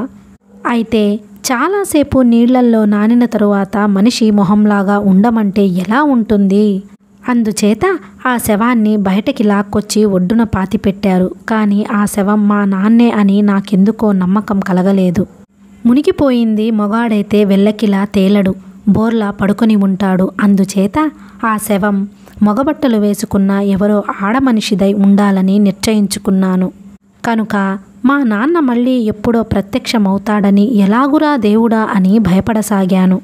A: అయితే చాలాసేపు నీళ్లల్లో నానిన తరువాత మనిషి మొహంలాగా ఉండమంటే ఎలా ఉంటుంది? అందుచేత ఆ శవాన్ని బయటకి లాక్కొచ్చి ఒడ్డున పాతిపెట్టారు. కానీ ఆ శవం మా నాన్నే అని నాకెందుకో నమ్మకం కలగలేదు. మునిగిపోయింది మొగాడైతే వెల్లకిలా తేలడు, బోర్లా పడుకొని ఉంటాడు. అందుచేత ఆ శవం మొగబట్టలు వేసుకున్న ఎవరో ఆడమనిషిదై ఉండాలని నిశ్చయించుకున్నాను. కనుక మా నాన్న మళ్ళీ ఎప్పుడో ప్రత్యక్షమవుతాడని ఎలాగురా దేవుడా అని భయపడసాగాను.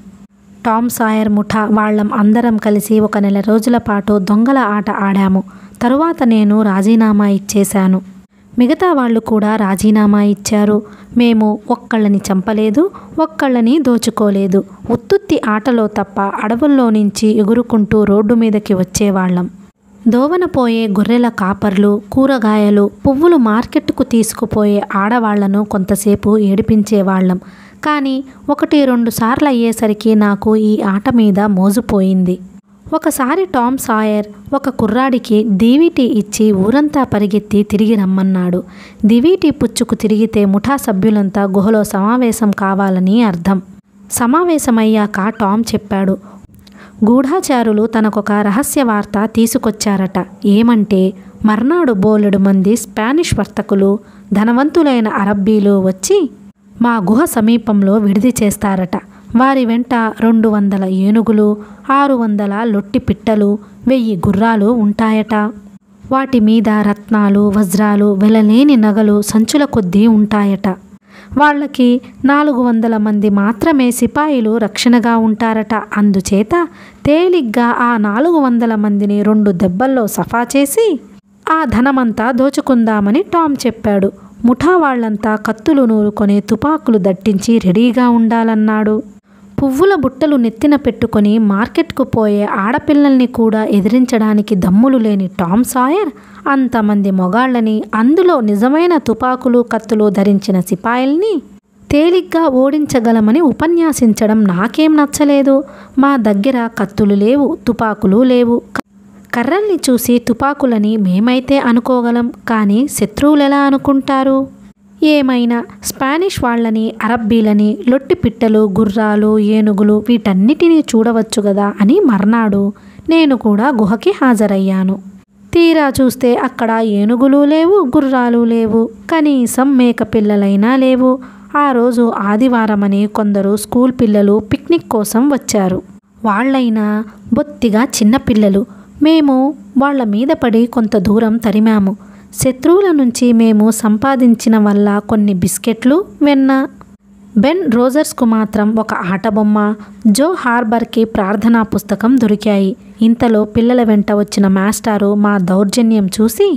A: టామ్ సాయర్ ముఠా వాళ్ళం అందరం కలిసి 1 నెల రోజుల పాటు దొంగల ఆట ఆడాము. తరువాత నేను రాజీనామా ఇచ్చేశాను. మిగతా వాళ్ళు కూడా రాజీనామా ఇచ్చారు. మేము ఒక్కళ్ళని చంపలేదు, ఒక్కళ్ళని దోచుకోలేదు. ఉత్తుత్తి ఆటలో తప్ప అడవుల్లో నుంచి ఎగురుకుంటూ రోడ్డు మీదకి వచ్చేవాళ్ళం. దోవనపోయే గొర్రెల కాపర్లు, కూరగాయలు, పువ్వులు మార్కెట్కు తీసుకుపోయే ఆడవాళ్లను కొంతసేపు ఏడిపించేవాళ్ళం. కానీ 1-2 సార్లు అయ్యేసరికి నాకు ఈ ఆట మీద మోజుపోయింది. ఒకసారి టామ్ సాయర్ ఒక కుర్రాడికి దీవీటీ ఇచ్చి ఊరంతా పరిగెత్తి తిరిగి రమ్మన్నాడు. దీవీటీ పుచ్చుకు తిరిగితే ముఠా సభ్యులంతా గుహలో సమావేశం కావాలని అర్థం. సమావేశమయ్యాక టామ్ చెప్పాడు, గూఢాచారులు తనకొక రహస్య వార్త తీసుకొచ్చారట. ఏమంటే మర్నాడు బోలెడు మంది స్పానిష్ వర్తకులు, ధనవంతులైన అరబ్బీలు వచ్చి మా గుహ సమీపంలో విడిది చేస్తారట. వారి వెంట 200 ఏనుగులు, 600 లొట్టి పిట్టలు, 1000 గుర్రాలు ఉంటాయట. వాటి మీద రత్నాలు, వజ్రాలు, వెలలేని నగలు సంచుల కొద్దీ ఉంటాయట. వాళ్ళకి 400 మంది మాత్రమే సిపాయిలు రక్షణగా ఉంటారట. అందుచేత తేలిగ్గా ఆ 400 మందిని 2 దెబ్బల్లో సఫా చేసి ఆ ధనమంతా దోచుకుందామని టామ్ చెప్పాడు. ముఠా వాళ్లంతా కత్తులు నూరుకొని తుపాకులు దట్టించి రెడీగా ఉండాలన్నాడు. పువ్వుల బుట్టలు నెత్తిన పెట్టుకొని మార్కెట్కు పోయే ఆడపిల్లల్ని కూడా ఎదిరించడానికి దమ్ములు లేని టామ్ సాయర్ అంతమంది మొగాళ్ళని, అందులో నిజమైన తుపాకులు కత్తులు ధరించిన సిపాయిల్ని తేలిగ్గా ఓడించగలమని ఉపన్యాసించడం నాకేం నచ్చలేదు. మా దగ్గర కత్తులు లేవు, తుపాకులు లేవు. కర్రల్ని చూసి తుపాకులని మేమైతే అనుకోగలం, కానీ శత్రువులెలా అనుకుంటారు? ఏమైనా స్పానిష్ వాళ్ళని, అరబ్బీలని, లొట్టి పిట్టలు, గుర్రాలు, ఏనుగులు వీటన్నిటినీ చూడవచ్చు కదా అని మర్నాడు నేను కూడా గుహకి హాజరయ్యాను. తీరా చూస్తే అక్కడ ఏనుగులు లేవు, గుర్రాలు లేవు, కనీసం మేకపిల్లలైనా లేవు. ఆ రోజు ఆదివారమని కొందరు స్కూల్ పిల్లలు పిక్నిక్ కోసం వచ్చారు. వాళ్ళైనా బొత్తిగా చిన్నపిల్లలు. మేము వాళ్ళ మీద పడి కొంత దూరం తరిమాము. శత్రువుల నుంచి మేము సంపాదించిన వల్ల కొన్ని బిస్కెట్లు, వెన్న. బెన్ రోజర్స్కు మాత్రం ఒక ఆటబొమ్మ, జో హార్బర్కి ప్రార్థనా పుస్తకం దొరికాయి. ఇంతలో పిల్లల వెంట వచ్చిన మాస్టారు మా దౌర్జన్యం చూసి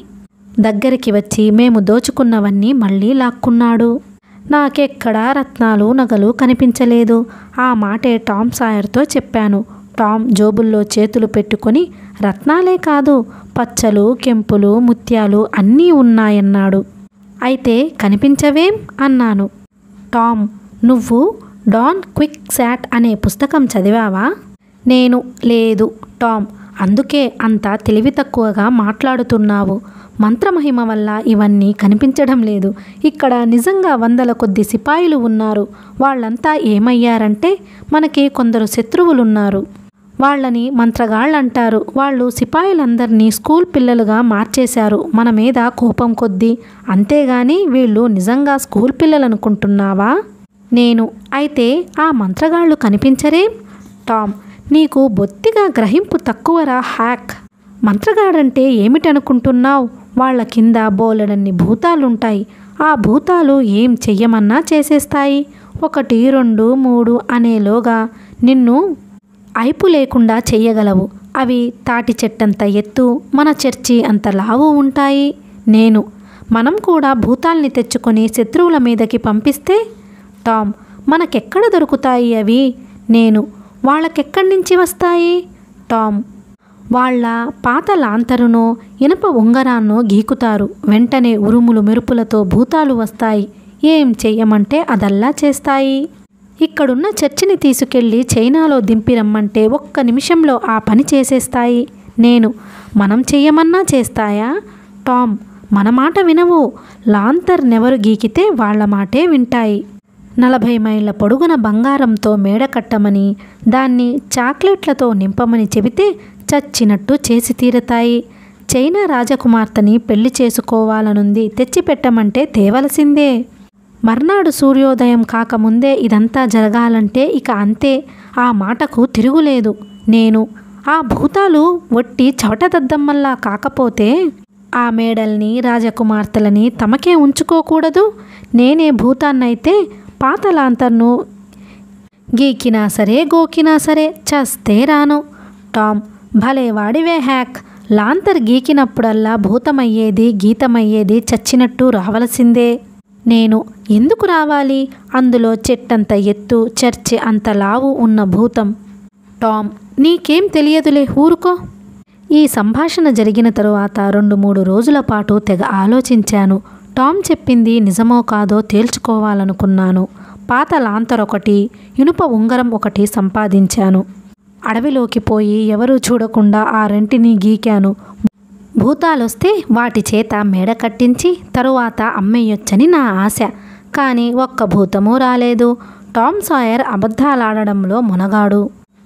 A: దగ్గరికి వచ్చి మేము దోచుకున్నవన్నీ మళ్ళీ లాక్కున్నాడు. నాకెక్కడా రత్నాలు, నగలు కనిపించలేదు. ఆ మాటే టామ్ సాయర్తో చెప్పాను. టామ్ జోబుల్లో చేతులు పెట్టుకొని రత్నాలే కాదు, పచ్చలు, కెంపులు, ముత్యాలు అన్నీ ఉన్నాయన్నాడు. అయితే కనిపించవేం అన్నాను. టామ్, నువ్వు డాన్ క్విక్ శాట్ అనే పుస్తకం చదివావా? నేను లేదు టామ్, అందుకే అంత తెలివి తక్కువగా మాట్లాడుతున్నావు. మంత్రమహిమ వల్ల ఇవన్నీ కనిపించడం లేదు. ఇక్కడ నిజంగా వందల కొద్ది సిపాయిలు ఉన్నారు. వాళ్ళంతా ఏమయ్యారంటే మనకి కొందరు శత్రువులున్నారు. వాళ్ళని మంత్రగాళ్ళంటారు. వాళ్ళు సిపాయిలందరినీ స్కూల్ పిల్లలుగా మార్చేశారు మన మీద కోపం కొద్దీ. అంతేగాని వీళ్ళు నిజంగా స్కూల్ పిల్లలనుకుంటున్నావా? నేను అయితే ఆ మంత్రగాళ్ళు కనిపించరేం? టామ్, నీకు బొత్తిగా గ్రహింపు తక్కువరా హ్యాక్. మంత్రగాడంటే ఏమిటనుకుంటున్నావు? వాళ్ళ కింద బోలెడన్ని భూతాలుంటాయి. ఆ భూతాలు ఏం చెయ్యమన్నా చేసేస్తాయి. 1, 2, 3 అనేలోగా నిన్ను ఐపు లేకుండా చెయ్యగలవు. అవి తాటి చెట్టంత ఎత్తు, మన చర్చి అంత లావు ఉంటాయి. మనం కూడా భూతాల్ని తెచ్చుకొని శత్రువుల మీదకి పంపిస్తే? టామ్, మనకెక్కడ దొరుకుతాయి అవి? వాళ్ళకెక్కడి నుంచి వస్తాయి? టామ్, వాళ్ళ పాత లాంతరునో ఇనప ఉంగరాన్నో గీకుతారు. వెంటనే ఉరుములు మెరుపులతో భూతాలు వస్తాయి. ఏం చెయ్యమంటే అదల్లా చేస్తాయి. ఇక్కడున్న చర్చిని తీసుకెళ్ళి చైనాలో దింపిరమ్మంటే 1 నిమిషంలో ఆ పని చేసేస్తాయి. మనం చెయ్యమన్నా చేస్తాయా? టామ్, మన మాట వినవు. లాంతర్నెవరు గీకితే వాళ్ళ మాటే వింటాయి. 40 మైళ్ళ పొడుగున బంగారంతో మేడ కట్టమని, దాన్ని చాక్లెట్లతో నింపమని చెబితే చచ్చినట్టు చేసి తీరతాయి. చైనా రాజకుమార్తెని పెళ్లి చేసుకోవాలనుంది, తెచ్చిపెట్టమంటే తేవలసిందే. మర్నాడు సూర్యోదయం కాకముందే ఇదంతా జరగాలంటే ఇక అంతే. ఆ మాటకు తిరుగులేదు. ఆ భూతాలు ఒట్టి చవటదద్దమ్మల్లా కాకపోతే ఆ మేడల్ని, రాజకుమార్తెలని తమకే ఉంచుకోకూడదు. నేనే భూతాన్నైతే పాత లాంతర్ను గీకినా సరే, గోకినా సరే చస్తే రాను. టామ్, భలే వాడివే హ్యాక్. లాంతర్ గీకినప్పుడల్లా భూతమయ్యేది, గీతమయ్యేది చచ్చినట్టు రావలసిందే. ఎందుకు రావాలి? అందులో చెట్టంత ఎత్తు, చర్చి అంత లావు ఉన్న భూతం. టామ్, నీకేం తెలియదులే, ఊరుకో. ఈ సంభాషణ జరిగిన తరువాత 2-3 రోజుల పాటు తెగ ఆలోచించాను. టామ్ చెప్పింది నిజమో కాదో తేల్చుకోవాలనుకున్నాను. పాత లాంతరొకటి, ఇనుప ఉంగరం ఒకటి సంపాదించాను. అడవిలోకి పోయి ఎవరూ చూడకుండా ఆ రెంటిని గీకాను. భూతాలొస్తే వాటి చేత మేడ కట్టించి తరువాత అమ్మేయొచ్చని నా ఆశ. కానీ 1 భూతమూ రాలేదు. టామ్ సాయర్ అబద్ధాలాడడంలో మునగాడు.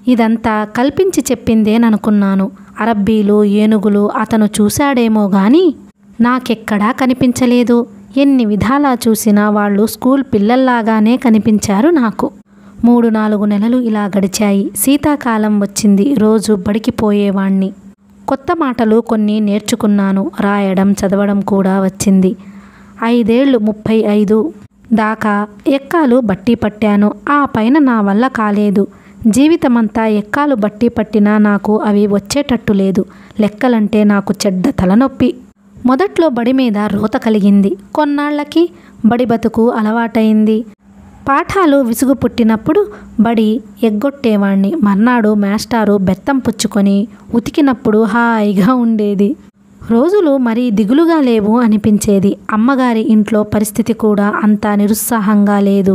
A: ఇదంతా కల్పించి చెప్పిందేననుకున్నాను. అరబ్బీలు, ఏనుగులు అతను చూశాడేమో గాని నాకెక్కడా కనిపించలేదు. ఎన్ని విధాలా చూసినా వాళ్ళు స్కూల్ పిల్లల్లాగానే కనిపించారు నాకు. 3-4 నెలలు ఇలా గడిచాయి. శీతాకాలం వచ్చింది. రోజు బడికి పోయేవాణ్ణి. కొత్త మాటలు కొన్ని నేర్చుకున్నాను. రాయడం, చదవడం కూడా వచ్చింది. 5 ఏళ్ళు 35 దాకా ఎక్కాలు బట్టి పట్టాను. ఆ పైన నా వల్ల కాలేదు. జీవితమంతా ఎక్కాలు బట్టి పట్టినా నాకు అవి వచ్చేటట్టు లేదు. లెక్కలంటే నాకు చెడ్డ తలనొప్పి. మొదట్లో బడి మీద రోత కలిగింది. కొన్నాళ్లకి బడి బతుకు అలవాటైంది. పాఠాలు విసుగు పుట్టినప్పుడు బడి ఎగ్గొట్టేవాణ్ణి. మర్నాడు మాస్టారు బెత్తం పుచ్చుకొని ఉతికినప్పుడు హాయిగా ఉండేది. రోజులు మరీ దిగులుగా లేవు అనిపించేది. అమ్మగారి ఇంట్లో పరిస్థితి కూడా అంత నిరుత్సాహంగా లేదు.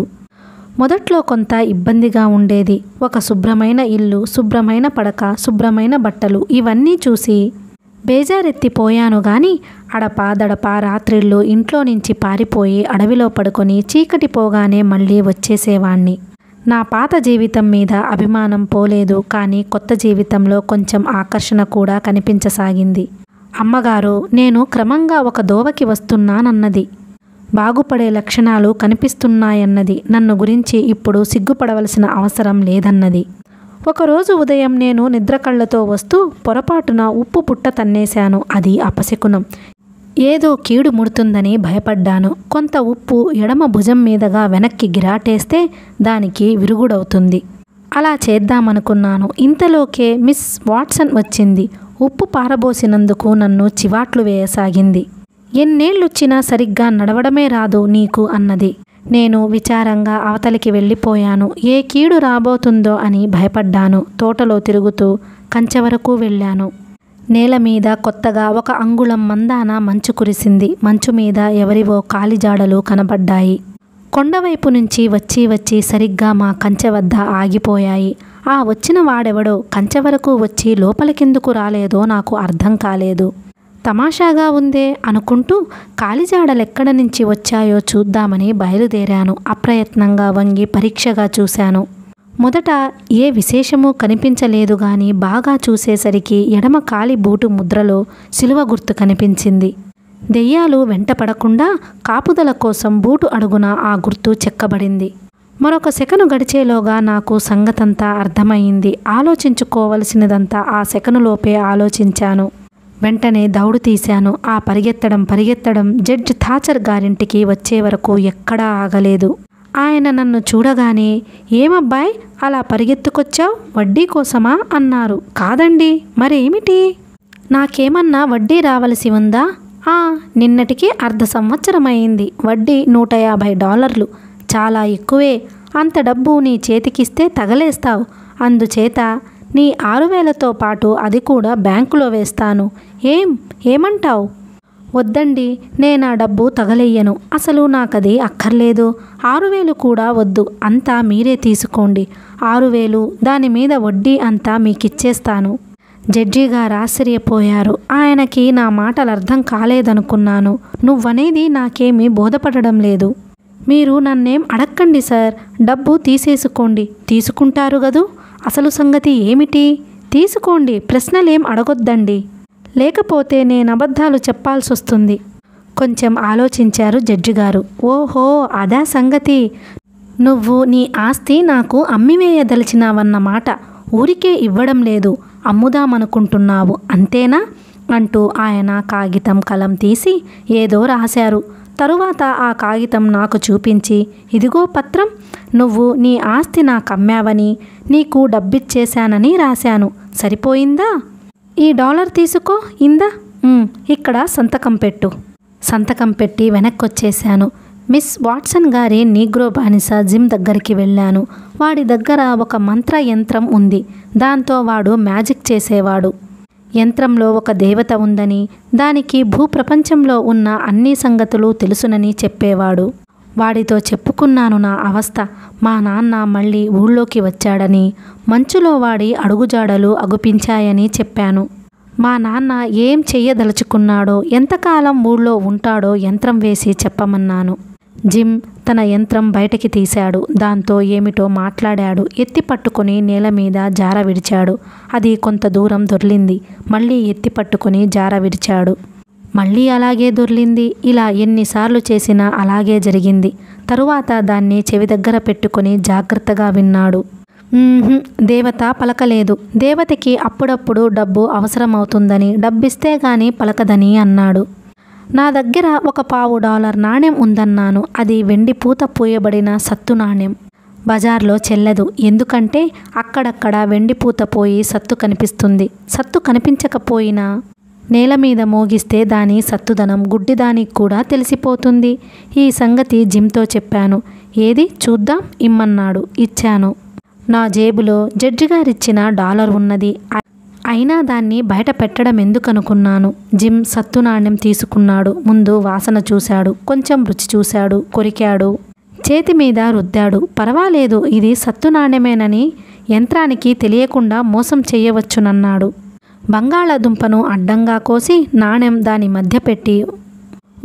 A: మొదట్లో కొంత ఇబ్బందిగా ఉండేది. ఒక శుభ్రమైన ఇల్లు, శుభ్రమైన పడక, శుభ్రమైన బట్టలు ఇవన్నీ చూసి బేజారెత్తిపోయాను గాని అడపా రాత్రిళ్ళు ఇంట్లో నుంచి పారిపోయి అడవిలో పడుకొని చీకటి పోగానే మళ్ళీ వచ్చేసేవాణ్ణి. నా పాత జీవితం మీద అభిమానం పోలేదు, కానీ కొత్త జీవితంలో కొంచెం ఆకర్షణ కూడా కనిపించసాగింది. అమ్మగారు నేను క్రమంగా ఒక దోవకి వస్తున్నానన్నది. బాగుపడే లక్షణాలు కనిపిస్తున్నాయన్నది. నన్ను గురించి ఇప్పుడు సిగ్గుపడవలసిన అవసరం లేదన్నది. ఒకరోజు ఉదయం నేను నిద్రకళ్ళతో వస్తూ పొరపాటున ఉప్పు పుట్ట తన్నేశాను. అది అపశకునం. ఏదో కీడు ముడుతుందని భయపడ్డాను. కొంత ఉప్పు ఎడమ భుజం మీదగా వెనక్కి గిరాటేస్తే దానికి విరుగుడవుతుంది. అలా చేద్దామనుకున్నాను. ఇంతలోకే మిస్ వాట్సన్ వచ్చింది. ఉప్పు పారబోసినందుకు నన్ను చివాట్లు వేయసాగింది. ఎన్నేళ్ళొచ్చినా సరిగ్గా నడవడమే రాదు నీకు అన్నది. నేను విచారంగా అవతలికి వెళ్ళిపోయాను. ఏ కీడు రాబోతుందో అని భయపడ్డాను. తోటలో తిరుగుతూ కంచె వరకు వెళ్ళాను. నేల మీద కొత్తగా ఒక అంగుళం మందాన మంచు కురిసింది. మంచు మీద ఎవరివో కాలిజాడలు కనబడ్డాయి. కొండవైపు నుంచి వచ్చి సరిగ్గా మా కంచె వద్ద ఆగిపోయాయి. ఆ వచ్చిన వాడెవడో కంచె వరకు వచ్చి లోపలికెందుకు రాలేదో నాకు అర్థం కాలేదు. తమాషాగా ఉందే అనుకుంటూ కాలిజాడలెక్కడ నుంచి వచ్చాయో చూద్దామని బయలుదేరాను. అప్రయత్నంగా వంగి పరీక్షగా చూశాను. మొదట ఏ విశేషమూ కనిపించలేదు గాని బాగా చూసేసరికి ఎడమ కాలి బూటు ముద్రలో శిలువ గుర్తు కనిపించింది. దెయ్యాలు వెంటపడకుండా కాపుదల కోసం బూటు అడుగున ఆ గుర్తు చెక్కబడింది. మరొక సెకను గడిచేలోగా నాకు సంగతంతా అర్థమైంది. ఆలోచించుకోవలసినదంతా ఆ సెకనులోపే ఆలోచించాను. వెంటనే దౌడు తీశాను. ఆ పరిగెత్తడం జడ్జి థాచర్ గారింటికి వచ్చే వరకు ఎక్కడా ఆగలేదు. ఆయన నన్ను చూడగానే ఏమబ్బాయ్ అలా పరిగెత్తుకొచ్చావు, వడ్డీ కోసమా అన్నారు. కాదండి, మరేమిటి? నాకేమన్నా వడ్డీ రావలసి ఉందా? నిన్నటికి 1/2 సంవత్సరమైంది. వడ్డీ $150. చాలా ఎక్కువే. అంత డబ్బు నీ చేతికిస్తే తగలేస్తావు. అందుచేత నీ 6,000తో పాటు అది కూడా బ్యాంకులో వేస్తాను. ఏమంటావు? వద్దండి, నేనా డబ్బు తగలెయ్యను. అసలు నాకది అక్కర్లేదు. 6,000 కూడా వద్దు. అంతా మీరే తీసుకోండి. 6,000 దాని మీద వడ్డీ అంతా మీకిచ్చేస్తాను. జడ్జి గారు ఆశ్చర్యపోయారు. ఆయనకి నా మాటలు అర్థం కాలేదనుకున్నాను. నువ్వనేది నాకేమీ బోధపడడం లేదు. మీరు నన్నేం అడక్కండి సార్, డబ్బు తీసేసుకోండి. తీసుకుంటారు గదూ? అసలు సంగతి ఏమిటి? తీసుకోండి, ప్రశ్నలేం అడగొద్దండి. లేకపోతే నేను అబద్ధాలు చెప్పాల్సొస్తుంది. కొంచెం ఆలోచించారు జడ్జి గారు. ఓహో, అదా సంగతి. నువ్వు నీ ఆస్తి నాకు అమ్మివేయదలిచినావన్నమాట. ఊరికే ఇవ్వడం లేదు, అమ్ముదామనుకుంటున్నావు అంతేనా అంటూ ఆయన కాగితం కలం తీసి ఏదో రాశారు. తరువాత ఆ కాగితం నాకు చూపించి, ఇదిగో పత్రం, నువ్వు నీ ఆస్తి నాకు అమ్మావని, నీకు డబ్బిచ్చేశానని రాశాను. సరిపోయిందా? ఈ $1 తీసుకో, ఇందా. ఇక్కడ సంతకం పెట్టు. సంతకం పెట్టి వెనక్కొచ్చేశాను. మిస్ వాట్సన్ గారి నీగ్రో బానిస జిమ్ దగ్గరికి వెళ్ళాను. వాడి దగ్గర ఒక మంత్ర యంత్రం ఉంది. దాంతో వాడు మ్యాజిక్ చేసేవాడు. యంత్రంలో ఒక దేవత ఉందని, దానికి భూప్రపంచంలో ఉన్న అన్ని సంగతులు తెలుసునని చెప్పేవాడు. వాడితో చెప్పుకున్నాను నా అవస్థ. మా నాన్న మళ్ళీ ఊళ్ళోకి వచ్చాడని, మంచులో వాడి అడుగుజాడలు అగుపించాయని చెప్పాను. మా నాన్న ఏం చెయ్యదలుచుకున్నాడో, ఎంతకాలం ఊళ్ళో ఉంటాడో యంత్రం వేసి చెప్పమన్నాను. జిమ్ తన యంత్రం బయటకి తీశాడు. దాంతో ఏమిటో మాట్లాడాడు. ఎత్తి పట్టుకుని నేల మీద జార విడిచాడు. అది కొంత దూరం దొర్లింది. మళ్ళీ ఎత్తి పట్టుకుని జార విడిచాడు. మళ్ళీ అలాగే దొర్లింది. ఇలా ఎన్నిసార్లు చేసినా అలాగే జరిగింది. తరువాత దాన్ని చెవి దగ్గర పెట్టుకుని జాగ్రత్తగా విన్నాడు. దేవత పలకలేదు. దేవతకి అప్పుడప్పుడు డబ్బు అవసరమవుతుందని, డబ్బిస్తే గాని పలకదని అన్నాడు. నా దగ్గర ఒక $1 నాణెం ఉందన్నాను. అది వెండి పూత పూయబడిన సత్తు నాణెం. బజార్లో చెల్లదు. ఎందుకంటే అక్కడక్కడ వెండి పూత పోయి సత్తు కనిపిస్తుంది. సత్తు కనిపించకపోయినా నేల మీద మోగిస్తే దాని సత్తుదనం గుడ్డిదానికి కూడా తెలిసిపోతుంది. ఈ సంగతి జిమ్తో చెప్పాను. ఏది చూద్దాం ఇమ్మన్నాడు. ఇచ్చాను. నా జేబులో జడ్జిగారిచ్చిన $1 ఉన్నది. అయినా దాన్ని బయట పెట్టడం ఎందుకనుకున్నాను. జిమ్ సత్తు నాణ్యం తీసుకున్నాడు. ముందు వాసన చూశాడు, కొంచెం రుచి చూశాడు, కొరికాడు, చేతి మీద రుద్దాడు. పర్వాలేదు, ఇది సత్తు నాణ్యమేనని యంత్రానికి తెలియకుండా మోసం చేయవచ్చునన్నాడు. బంగాళాదుంపను అడ్డంగా కోసి నాణెం దాని మధ్య పెట్టి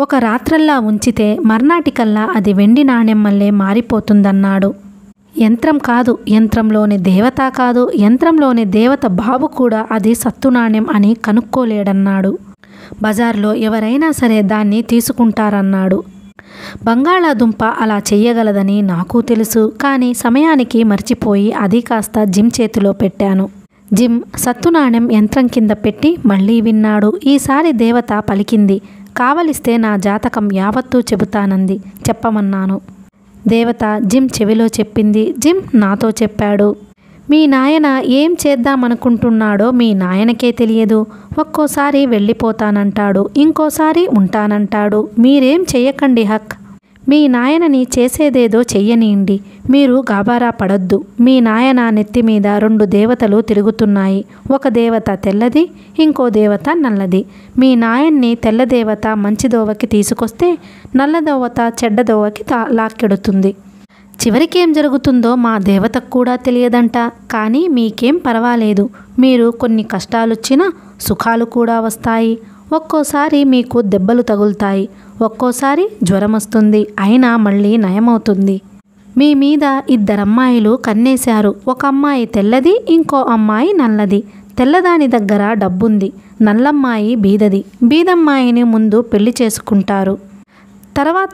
A: ఒక రాత్రల్లా ఉంచితే మర్నాటికల్లా అది వెండి నాణెం మళ్ళీ మారిపోతుందన్నాడు. యంత్రం కాదు, యంత్రంలోని దేవత కాదు, యంత్రంలోని దేవత బాబు కూడా అది సత్తు నాణ్యం అని కనుక్కోలేడన్నాడు. బజార్లో ఎవరైనా సరే దాన్ని తీసుకుంటారన్నాడు. బంగాళాదుంప అలా చెయ్యగలదని నాకు తెలుసు. కానీ సమయానికి మర్చిపోయి అది కాస్త జిమ్ చేతిలో పెట్టాను. జిమ్ సత్తు నాణెం యంత్రం కింద పెట్టి మళ్ళీ విన్నాడు. ఈసారి దేవత పలికింది. కావలిస్తే నా జాతకం యావత్తూ చెబుతానంది. చెప్పమన్నాను. దేవత జిమ్ చెవిలో చెప్పింది. జిమ్ నాతో చెప్పాడు. మీ నాయన ఏం చేద్దామనుకుంటున్నాడో మీ నాయనకే తెలియదు. ఒక్కోసారి వెళ్ళిపోతానంటాడు, ఇంకోసారి ఉంటానంటాడు. మీరేం చెయ్యకండి హక్. మీ నాయనని చేసేదేదో చెయ్యనీయండి. మీరు గాబారా పడొద్దు. మీ నాయన నెత్తి మీద 2 దేవతలు తిరుగుతున్నాయి. ఒక దేవత తెల్లది, ఇంకో దేవత నల్లది. మీ నాయన్ని తెల్లదేవత మంచిదోవకి తీసుకొస్తే నల్లదోవత చెడ్డదోవకి లాక్కెడుతుంది. చివరికేం జరుగుతుందో మా దేవతకు కూడా తెలియదంట. కానీ మీకేం పర్వాలేదు. మీరు కొన్ని కష్టాలొచ్చినా సుఖాలు కూడా వస్తాయి. ఒక్కోసారి మీకు దెబ్బలు తగులుతాయి, ఒక్కోసారి జ్వరం వస్తుంది. అయినా మళ్ళీ నయమవుతుంది. మీ మీద 2 అమ్మాయిలు కన్నేశారు. ఒక అమ్మాయి తెల్లది, ఇంకో అమ్మాయి నల్లది. తెల్లదాని దగ్గర డబ్బుంది, నల్లమ్మాయి బీదది. బీదమ్మాయిని ముందు పెళ్లి చేసుకుంటారు,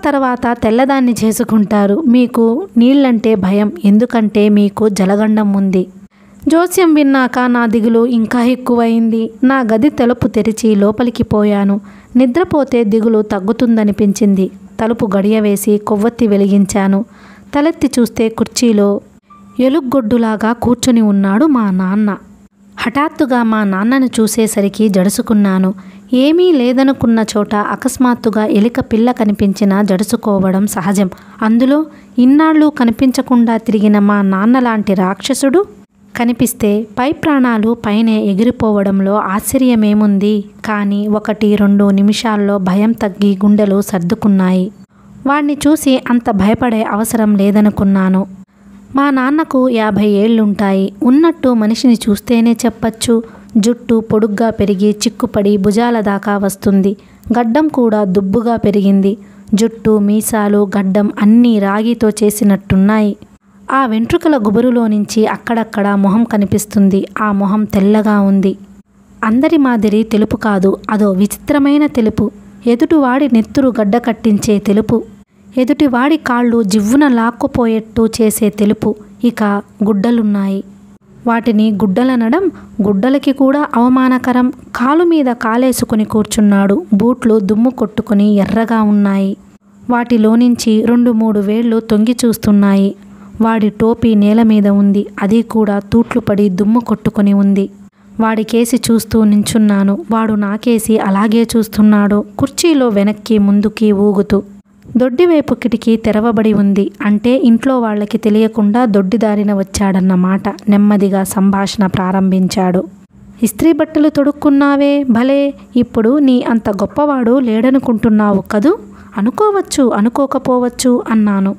A: తర్వాత తెల్లదాన్ని చేసుకుంటారు. మీకు నీళ్ళంటే భయం, ఎందుకంటే మీకు జలగండం ఉంది. జోస్యం విన్నాక నా దిగులు ఇంకా ఎక్కువైంది. నా గది తలుపు తెరిచి లోపలికి పోయాను. నిద్రపోతే దిగులు తగ్గుతుందనిపించింది. తలుపు గడియవేసి కొవ్వొత్తి వెలిగించాను. తలెత్తి చూస్తే కుర్చీలో ఎలుగొడ్డులాగా కూర్చుని ఉన్నాడు మా నాన్న. హఠాత్తుగా మా నాన్నను చూసేసరికి జడుసుకున్నాను. ఏమీ లేదనుకున్న చోట అకస్మాత్తుగా ఎలిక పిల్ల కనిపించినా జడుసుకోవడం సహజం. అందులో ఇన్నాళ్ళు కనిపించకుండా తిరిగిన మా నాన్నలాంటి రాక్షసుడు కనిపిస్తే పై ప్రాణాలు పైనే ఎగిరిపోవడంలో ఆశ్చర్యమేముంది. కానీ 1-2 నిమిషాల్లో భయం తగ్గి గుండెలు సర్దుకున్నాయి. వాణ్ణి చూసి అంత భయపడే అవసరం లేదనుకున్నాను. మా నాన్నకు 50 ఏళ్లుంటాయి. ఉన్నట్టు మనిషిని చూస్తేనే చెప్పచ్చు. జుట్టు పొడుగ్గా పెరిగి చిక్కుపడి భుజాల దాకా వస్తుంది. గడ్డం కూడా దుబ్బుగా పెరిగింది. జుట్టు, మీసాలు, గడ్డం అన్నీ రాగితో చేసినట్టున్నాయి. ఆ వెంట్రుకల గుబురులో నుంచి అక్కడక్కడ మొహం కనిపిస్తుంది. ఆ మొహం తెల్లగా ఉంది. అందరి మాదిరి తెలుపు కాదు, అదో విచిత్రమైన తెలుపు. ఎదుటివాడి నెత్తురు గడ్డ కట్టించే తెలుపు. ఎదుటివాడి కాళ్ళు జివ్వున లాక్కుపోయేట్టు చేసే తెలుపు. ఇక గుడ్డలున్నాయి. వాటిని గుడ్డలనడం గుడ్డలకి కూడా అవమానకరం. కాలు మీద కాలేసుకుని కూర్చున్నాడు. బూట్లు దుమ్ము కొట్టుకుని ఎర్రగా ఉన్నాయి. వాటిలోనుంచి 2-3 వేళ్లు తొంగి చూస్తున్నాయి. వాడి టోపీ నేల మీద ఉంది. అది కూడా తూట్లు పడి దుమ్ము కొట్టుకుని ఉంది. వాడికేసి చూస్తూ నించున్నాను. వాడు నాకేసి అలాగే చూస్తున్నాడు. కుర్చీలో వెనక్కి ముందుకి ఊగుతూ. దొడ్డివైపు కిటికీ తెరవబడి ఉంది. అంటే ఇంట్లో వాళ్ళకి తెలియకుండా దొడ్డిదారిన వచ్చాడన్నమాట. నెమ్మదిగా సంభాషణ ప్రారంభించాడు. ఇస్త్రీ బట్టలు తొడుక్కున్నావే, భలే. ఇప్పుడు నీ అంత గొప్పవాడు లేడనుకుంటున్నావు కదూ? అనుకోవచ్చు, అనుకోకపోవచ్చు అన్నాను.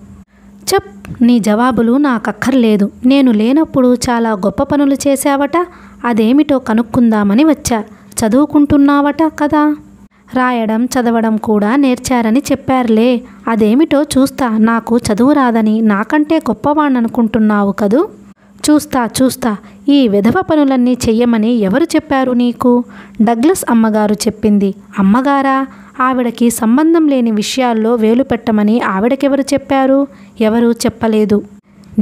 A: చెప్, నీ జవాబులు నాకక్కర్లేదు. నేను లేనప్పుడు చాలా గొప్ప పనులు చేశావట. అదేమిటో కనుక్కుందామని వచ్చా. చదువుకుంటున్నావట కదా? రాయడం చదవడం కూడా నేర్చారని చెప్పారులే. అదేమిటో చూస్తా. నాకు చదువు రాదని నాకంటే గొప్పవాణ్ణనుకుంటున్నావు కదూ? చూస్తా. ఈ విధవ పనులన్నీ చెయ్యమని ఎవరు చెప్పారు నీకు? డగ్లస్ అమ్మగారు చెప్పింది. అమ్మగారా? ఆవిడకి సంబంధం లేని విషయాల్లో వేలు పెట్టమని ఆవిడకెవరు చెప్పారు? ఎవరూ చెప్పలేదు.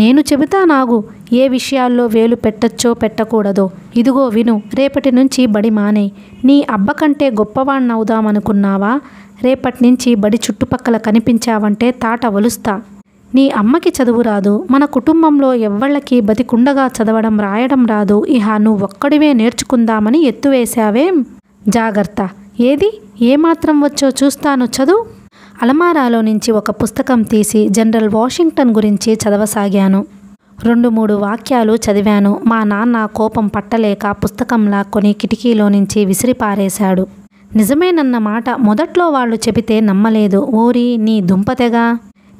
A: నేను చెబుతా నాగు. ఏ విషయాల్లో వేలు పెట్టచ్చో పెట్టకూడదో. ఇదిగో విను. రేపటి నుంచి బడి మానేయ్. నీ అబ్బ కంటే గొప్పవాణ్ణవుదామనుకున్నావా? రేపటి నుంచి బడి చుట్టుపక్కల కనిపించావంటే తాట వలుస్తా. నీ అమ్మకి చదువు రాదు. మన కుటుంబంలో ఎవ్వళ్ళకి బతికుండగా చదవడం రాయడం రాదు. ఇహ నువ్వొక్కడివే నేర్చుకుందామని ఎత్తువేశావేం? జాగ్రత్త, ఏది ఏమాత్రం వచ్చో చూస్తాను, చదువు. అలమారాలో నుంచి ఒక పుస్తకం తీసి జనరల్ వాషింగ్టన్ గురించి చదవసాగాను. 2-3 వాక్యాలు చదివాను. మా నాన్న కోపం పట్టలేక పుస్తకం లాక్కొని కిటికీలో నుంచి విసిరిపారేశాడు. నిజమేనన్న మాట మొదట్లో వాళ్ళు చెబితే నమ్మలేదు. ఓరి నీ దుంపతెగా,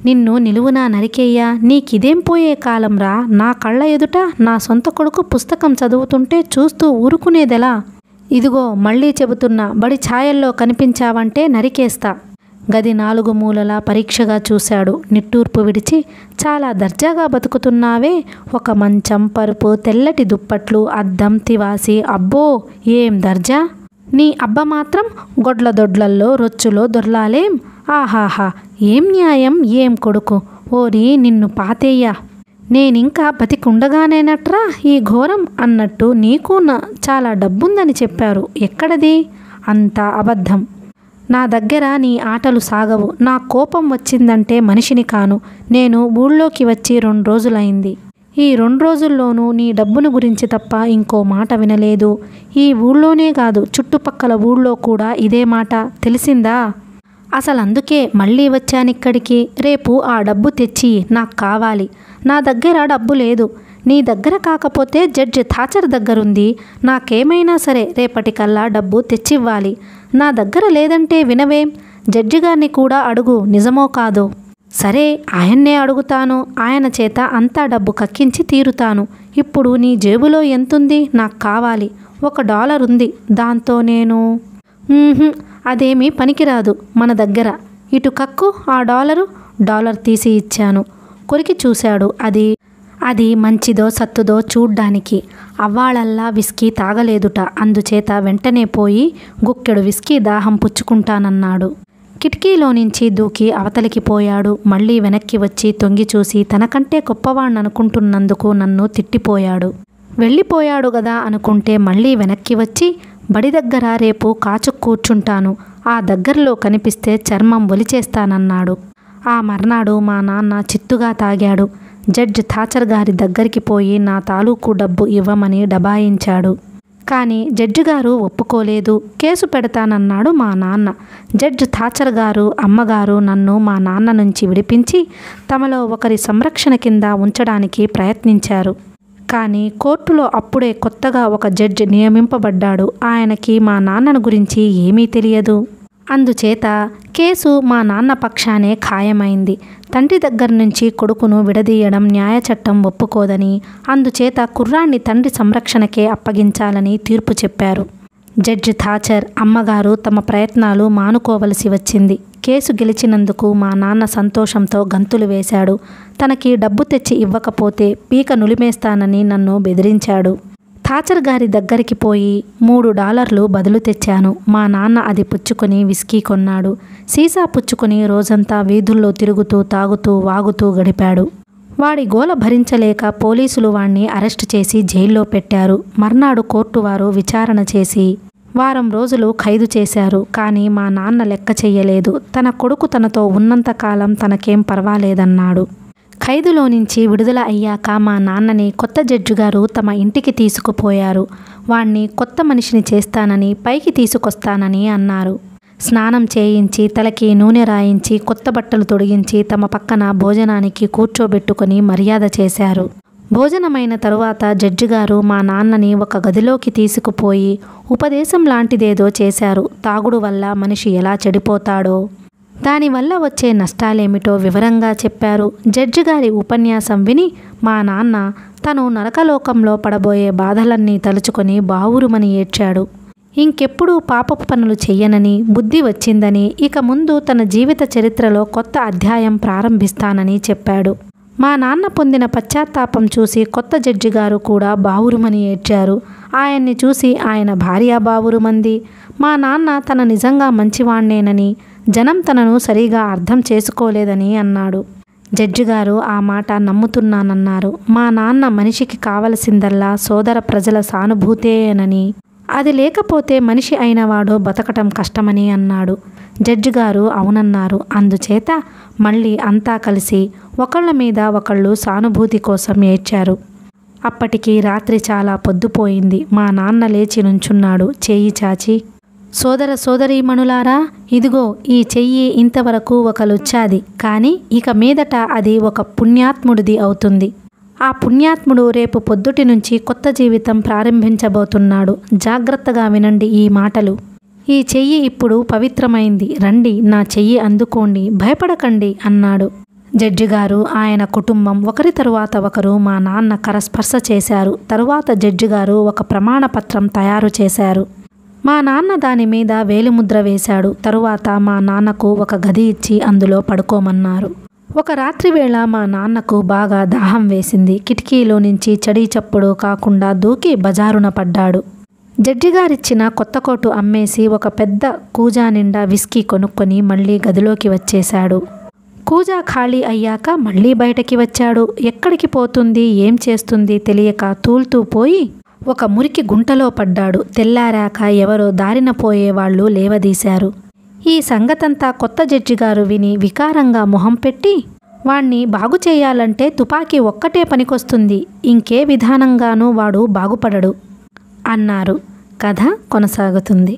A: నిన్ను నిలువునా నరికేయ్యా, నీకిదేం పోయే కాలంరా, నా కళ్ళ ఎదుట నా సొంత కొడుకు పుస్తకం చదువుతుంటే చూస్తూ ఊరుకునేదెలా? ఇదిగో మళ్ళీ చెబుతున్నా, బడి ఛాయల్లో కనిపించావంటే నరికేస్తా. గది 4 మూలలా పరీక్షగా చూశాడు. నిట్టూర్పు విడిచి, చాలా దర్జాగా బతుకుతున్నావే, ఒక మంచం, పరుపు, తెల్లటి దుప్పట్లు, అద్దం, తివాసి, అబ్బో ఏం దర్జా. నీ అబ్బ మాత్రం గొడ్ల దొడ్లల్లో రొచ్చులో దొర్లాలేం. ఆహాహా, ఏం న్యాయం, ఏం కొడుకు. ఓరి నిన్ను పాతేయ్యా, నేనింకా బతికుండగానేనట్రా ఈ ఘోరం అన్నట్టు నీకు చాలా డబ్బుందని చెప్పారు. ఎక్కడది? అంతా అబద్ధం. నా దగ్గర నీ ఆటలు సాగవు. నా కోపం వచ్చిందంటే మనిషిని కాను. నేను ఊళ్ళోకి వచ్చి 2 రోజులైంది. ఈ 2 రోజుల్లోనూ నీ డబ్బును గురించి తప్ప ఇంకో మాట వినలేదు. ఈ ఊళ్ళోనే కాదు, చుట్టుపక్కల ఊళ్ళో కూడా ఇదే మాట. తెలిసిందా? అసలందుకే మళ్ళీ వచ్చానిక్కడికి. రేపు ఆ డబ్బు తెచ్చి, నాకు కావాలి. నా దగ్గర డబ్బు లేదు. నీ దగ్గర కాకపోతే జడ్జి థాచర్ దగ్గరుంది. నాకేమైనా సరే రేపటికల్లా డబ్బు తెచ్చివ్వాలి. నా దగ్గర లేదంటే వినవేం? జడ్జి గారిని కూడా అడుగు, నిజమో కాదో. సరే, ఆయన్నే అడుగుతాను. ఆయన చేత అంతా డబ్బు కక్కించి తీరుతాను. ఇప్పుడు నీ జేబులో ఎంతుంది? నాకు కావాలి. $1 ఉంది. దాంతో నేను అదేమీ పనికిరాదు మన దగ్గర. ఇటు కక్కు ఆ $1 తీసి ఇచ్చాను. కొరికి చూశాడు. అది మంచిదో సత్తుదో చూడ్డానికి. అవ్వాళల్లా విస్కీ తాగలేదుట. అందుచేత వెంటనే పోయి గుక్కెడు విస్కీ దాహం పుచ్చుకుంటానన్నాడు. కిటికీలో నుంచి దూకి అవతలికి పోయాడు. మళ్ళీ వెనక్కి వచ్చి తొంగి చూసి తనకంటే గొప్పవాణ్ణనుకుంటున్నందుకు నన్ను తిట్టిపోయాడు. వెళ్ళిపోయాడు గదా అనుకుంటే మళ్ళీ వెనక్కి వచ్చి, బడి దగ్గర రేపు కాచు కూర్చుంటాను. ఆ దగ్గరలో కనిపిస్తే చర్మం ఒలిచేస్తానన్నాడు. ఆ మర్నాడు మా నాన్న చిత్తుగా తాగాడు. జడ్జ్ థాచర్ గారి దగ్గరికి పోయి నా తాలూకు డబ్బు ఇవ్వమని డబాయించాడు. కానీ జడ్జి గారు ఒప్పుకోలేదు. కేసు పెడతానన్నాడు మా నాన్న. జడ్జ్ థాచర్ గారు, అమ్మగారు నన్ను మా నాన్న నుంచి విడిపించి తమలో ఒకరి సంరక్షణ కింద ఉంచడానికి ప్రయత్నించారు. కానీ కోర్టులో అప్పుడే కొత్తగా ఒక జడ్జి నియమింపబడ్డాడు. ఆయనకి మా నాన్నను గురించి ఏమీ తెలియదు. అందుచేత కేసు మా నాన్న పక్షానే ఖాయమైంది. తండ్రి దగ్గర నుంచి కొడుకును విడదీయడం న్యాయచట్టం ఒప్పుకోదని, అందుచేత కుర్రాన్ని తండ్రి సంరక్షణకే అప్పగించాలని తీర్పు చెప్పారు. జడ్జి థాచర్, అమ్మగారు తమ ప్రయత్నాలు మానుకోవలసి వచ్చింది. కేసు గెలిచినందుకు మా నాన్న సంతోషంతో గంతులు వేశాడు. తనకి డబ్బు తెచ్చి ఇవ్వకపోతే పీక నులిమేస్తానని నన్ను బెదిరించాడు. థాచర్ గారి దగ్గరికి పోయి $3 బదులు తెచ్చాను. మా నాన్న అది పుచ్చుకొని విస్కీ కొన్నాడు. సీసా పుచ్చుకొని రోజంతా వీధుల్లో తిరుగుతూ తాగుతూ వాగుతూ గడిపాడు. వాడి గోల భరించలేక పోలీసులు వాణ్ణి అరెస్టు చేసి జైల్లో పెట్టారు. మర్నాడు కోర్టు వారు విచారణ చేసి 1 వారం రోజులు ఖైదు చేశారు. కానీ మా నాన్న లెక్క చెయ్యలేదు. తన కొడుకు తనతో ఉన్నంతకాలం తనకేం పర్వాలేదన్నాడు. ఖైదులో నుంచి విడుదల అయ్యాక మా నాన్నని కొత్త జడ్జి గారు తమ ఇంటికి తీసుకుపోయారు. వాణ్ణి కొత్త మనిషిని చేస్తానని, పైకి తీసుకొస్తానని అన్నారు. స్నానం చేయించి, తలకి నూనె రాయించి, కొత్త బట్టలు తొడిగించి తమ పక్కన భోజనానికి కూర్చోబెట్టుకుని మర్యాద చేశారు. భోజనమైన తరువాత జడ్జి గారు మా నాన్నని ఒక గదిలోకి తీసుకుపోయి ఉపదేశం లాంటిదేదో చేశారు. తాగుడు వల్ల మనిషి ఎలా చెడిపోతాడో, దానివల్ల వచ్చే నష్టాలేమిటో వివరంగా చెప్పారు. జడ్జి గారి ఉపన్యాసం విని మా నాన్న తను నరకలోకంలో పడబోయే బాధలన్నీ తలుచుకొని బావురుమని ఏడ్చాడు. ఇంకెప్పుడూ పాపపు పనులు చెయ్యనని, బుద్ధి వచ్చిందని, ఇక ముందు తన జీవిత చరిత్రలో కొత్త అధ్యాయం ప్రారంభిస్తానని చెప్పాడు. మా నాన్న పొందిన పశ్చాత్తాపం చూసి కొత్త జడ్జి గారు కూడా బావురుమని ఏడ్చారు. ఆయన్ని చూసి ఆయన భార్య బావురుమంది. మా నాన్న తన నిజంగా మంచివాణ్ణేనని, జనం తనను సరిగా అర్థం చేసుకోలేదని అన్నాడు. జడ్జి గారు ఆ మాట నమ్ముతున్నానన్నారు. మా నాన్న మనిషికి కావలసిందల్లా సోదర ప్రజల సానుభూతేనని, అది లేకపోతే మనిషి అయినవాడు బతకటం కష్టమని అన్నాడు. జడ్జి గారు అవునన్నారు. అందుచేత మళ్ళీ అంతా కలిసి ఒకళ్ళ మీద ఒకళ్ళు సానుభూతి కోసం ఏడ్చారు. అప్పటికి రాత్రి చాలా పొద్దుపోయింది. మా నాన్న లేచి నుంచున్నాడు. చేయి చాచి, సోదర సోదరీమణులారా, ఇదిగో ఈ చెయ్యి ఇంతవరకు ఒక లుచ్చాది, కానీ ఇక మీదట అది ఒక పుణ్యాత్ముడిది అవుతుంది. ఆ పుణ్యాత్ముడు రేపు పొద్దుటి నుంచి కొత్త జీవితం ప్రారంభించబోతున్నాడు. జాగ్రత్తగా వినండి ఈ మాటలు. ఈ చెయ్యి ఇప్పుడు పవిత్రమైంది. రండి, నా చెయ్యి అందుకోండి, భయపడకండి అన్నాడు. జడ్జి గారు, ఆయన కుటుంబం ఒకరి తరువాత ఒకరు మా నాన్న కరస్పర్శ చేశారు. తరువాత జడ్జి గారు ఒక ప్రమాణ పత్రం తయారు చేశారు. మా నాన్న దాని మీద వేలిముద్ర వేశాడు. తరువాత మా నాన్నకు ఒక గది ఇచ్చి అందులో పడుకోమన్నారు. ఒక రాత్రి వేళ మా నాన్నకు బాగా దాహం వేసింది. కిటికీలో నుంచి చడీ చప్పుడు కాకుండా దూకి బజారున పడ్డాడు. జడ్జి గారిచ్చిన కొత్త కోటు అమ్మేసి ఒక పెద్ద కూజా నిండా విస్కీ కొనుక్కొని మళ్ళీ గదిలోకి వచ్చేశాడు. కూజా ఖాళీ అయ్యాక మళ్ళీ బయటకి వచ్చాడు. ఎక్కడికి పోతుంది, ఏం చేస్తుంది తెలియక తూల్తూ పోయి ఒక మురికి గుంటలో పడ్డాడు. తెల్లారాక ఎవరో దారిన పోయేవాళ్ళు లేవదీశారు. ఈ సంగతంతా కొత్త జడ్జి గారు విని వికారంగా మొహం పెట్టి, వాణ్ణి బాగు చేయాలంటే తుపాకీ ఒక్కటే పనికొస్తుంది, ఇంకే విధానంగానూ వాడు బాగుపడడు అన్నారు. కథ కొనసాగుతుంది.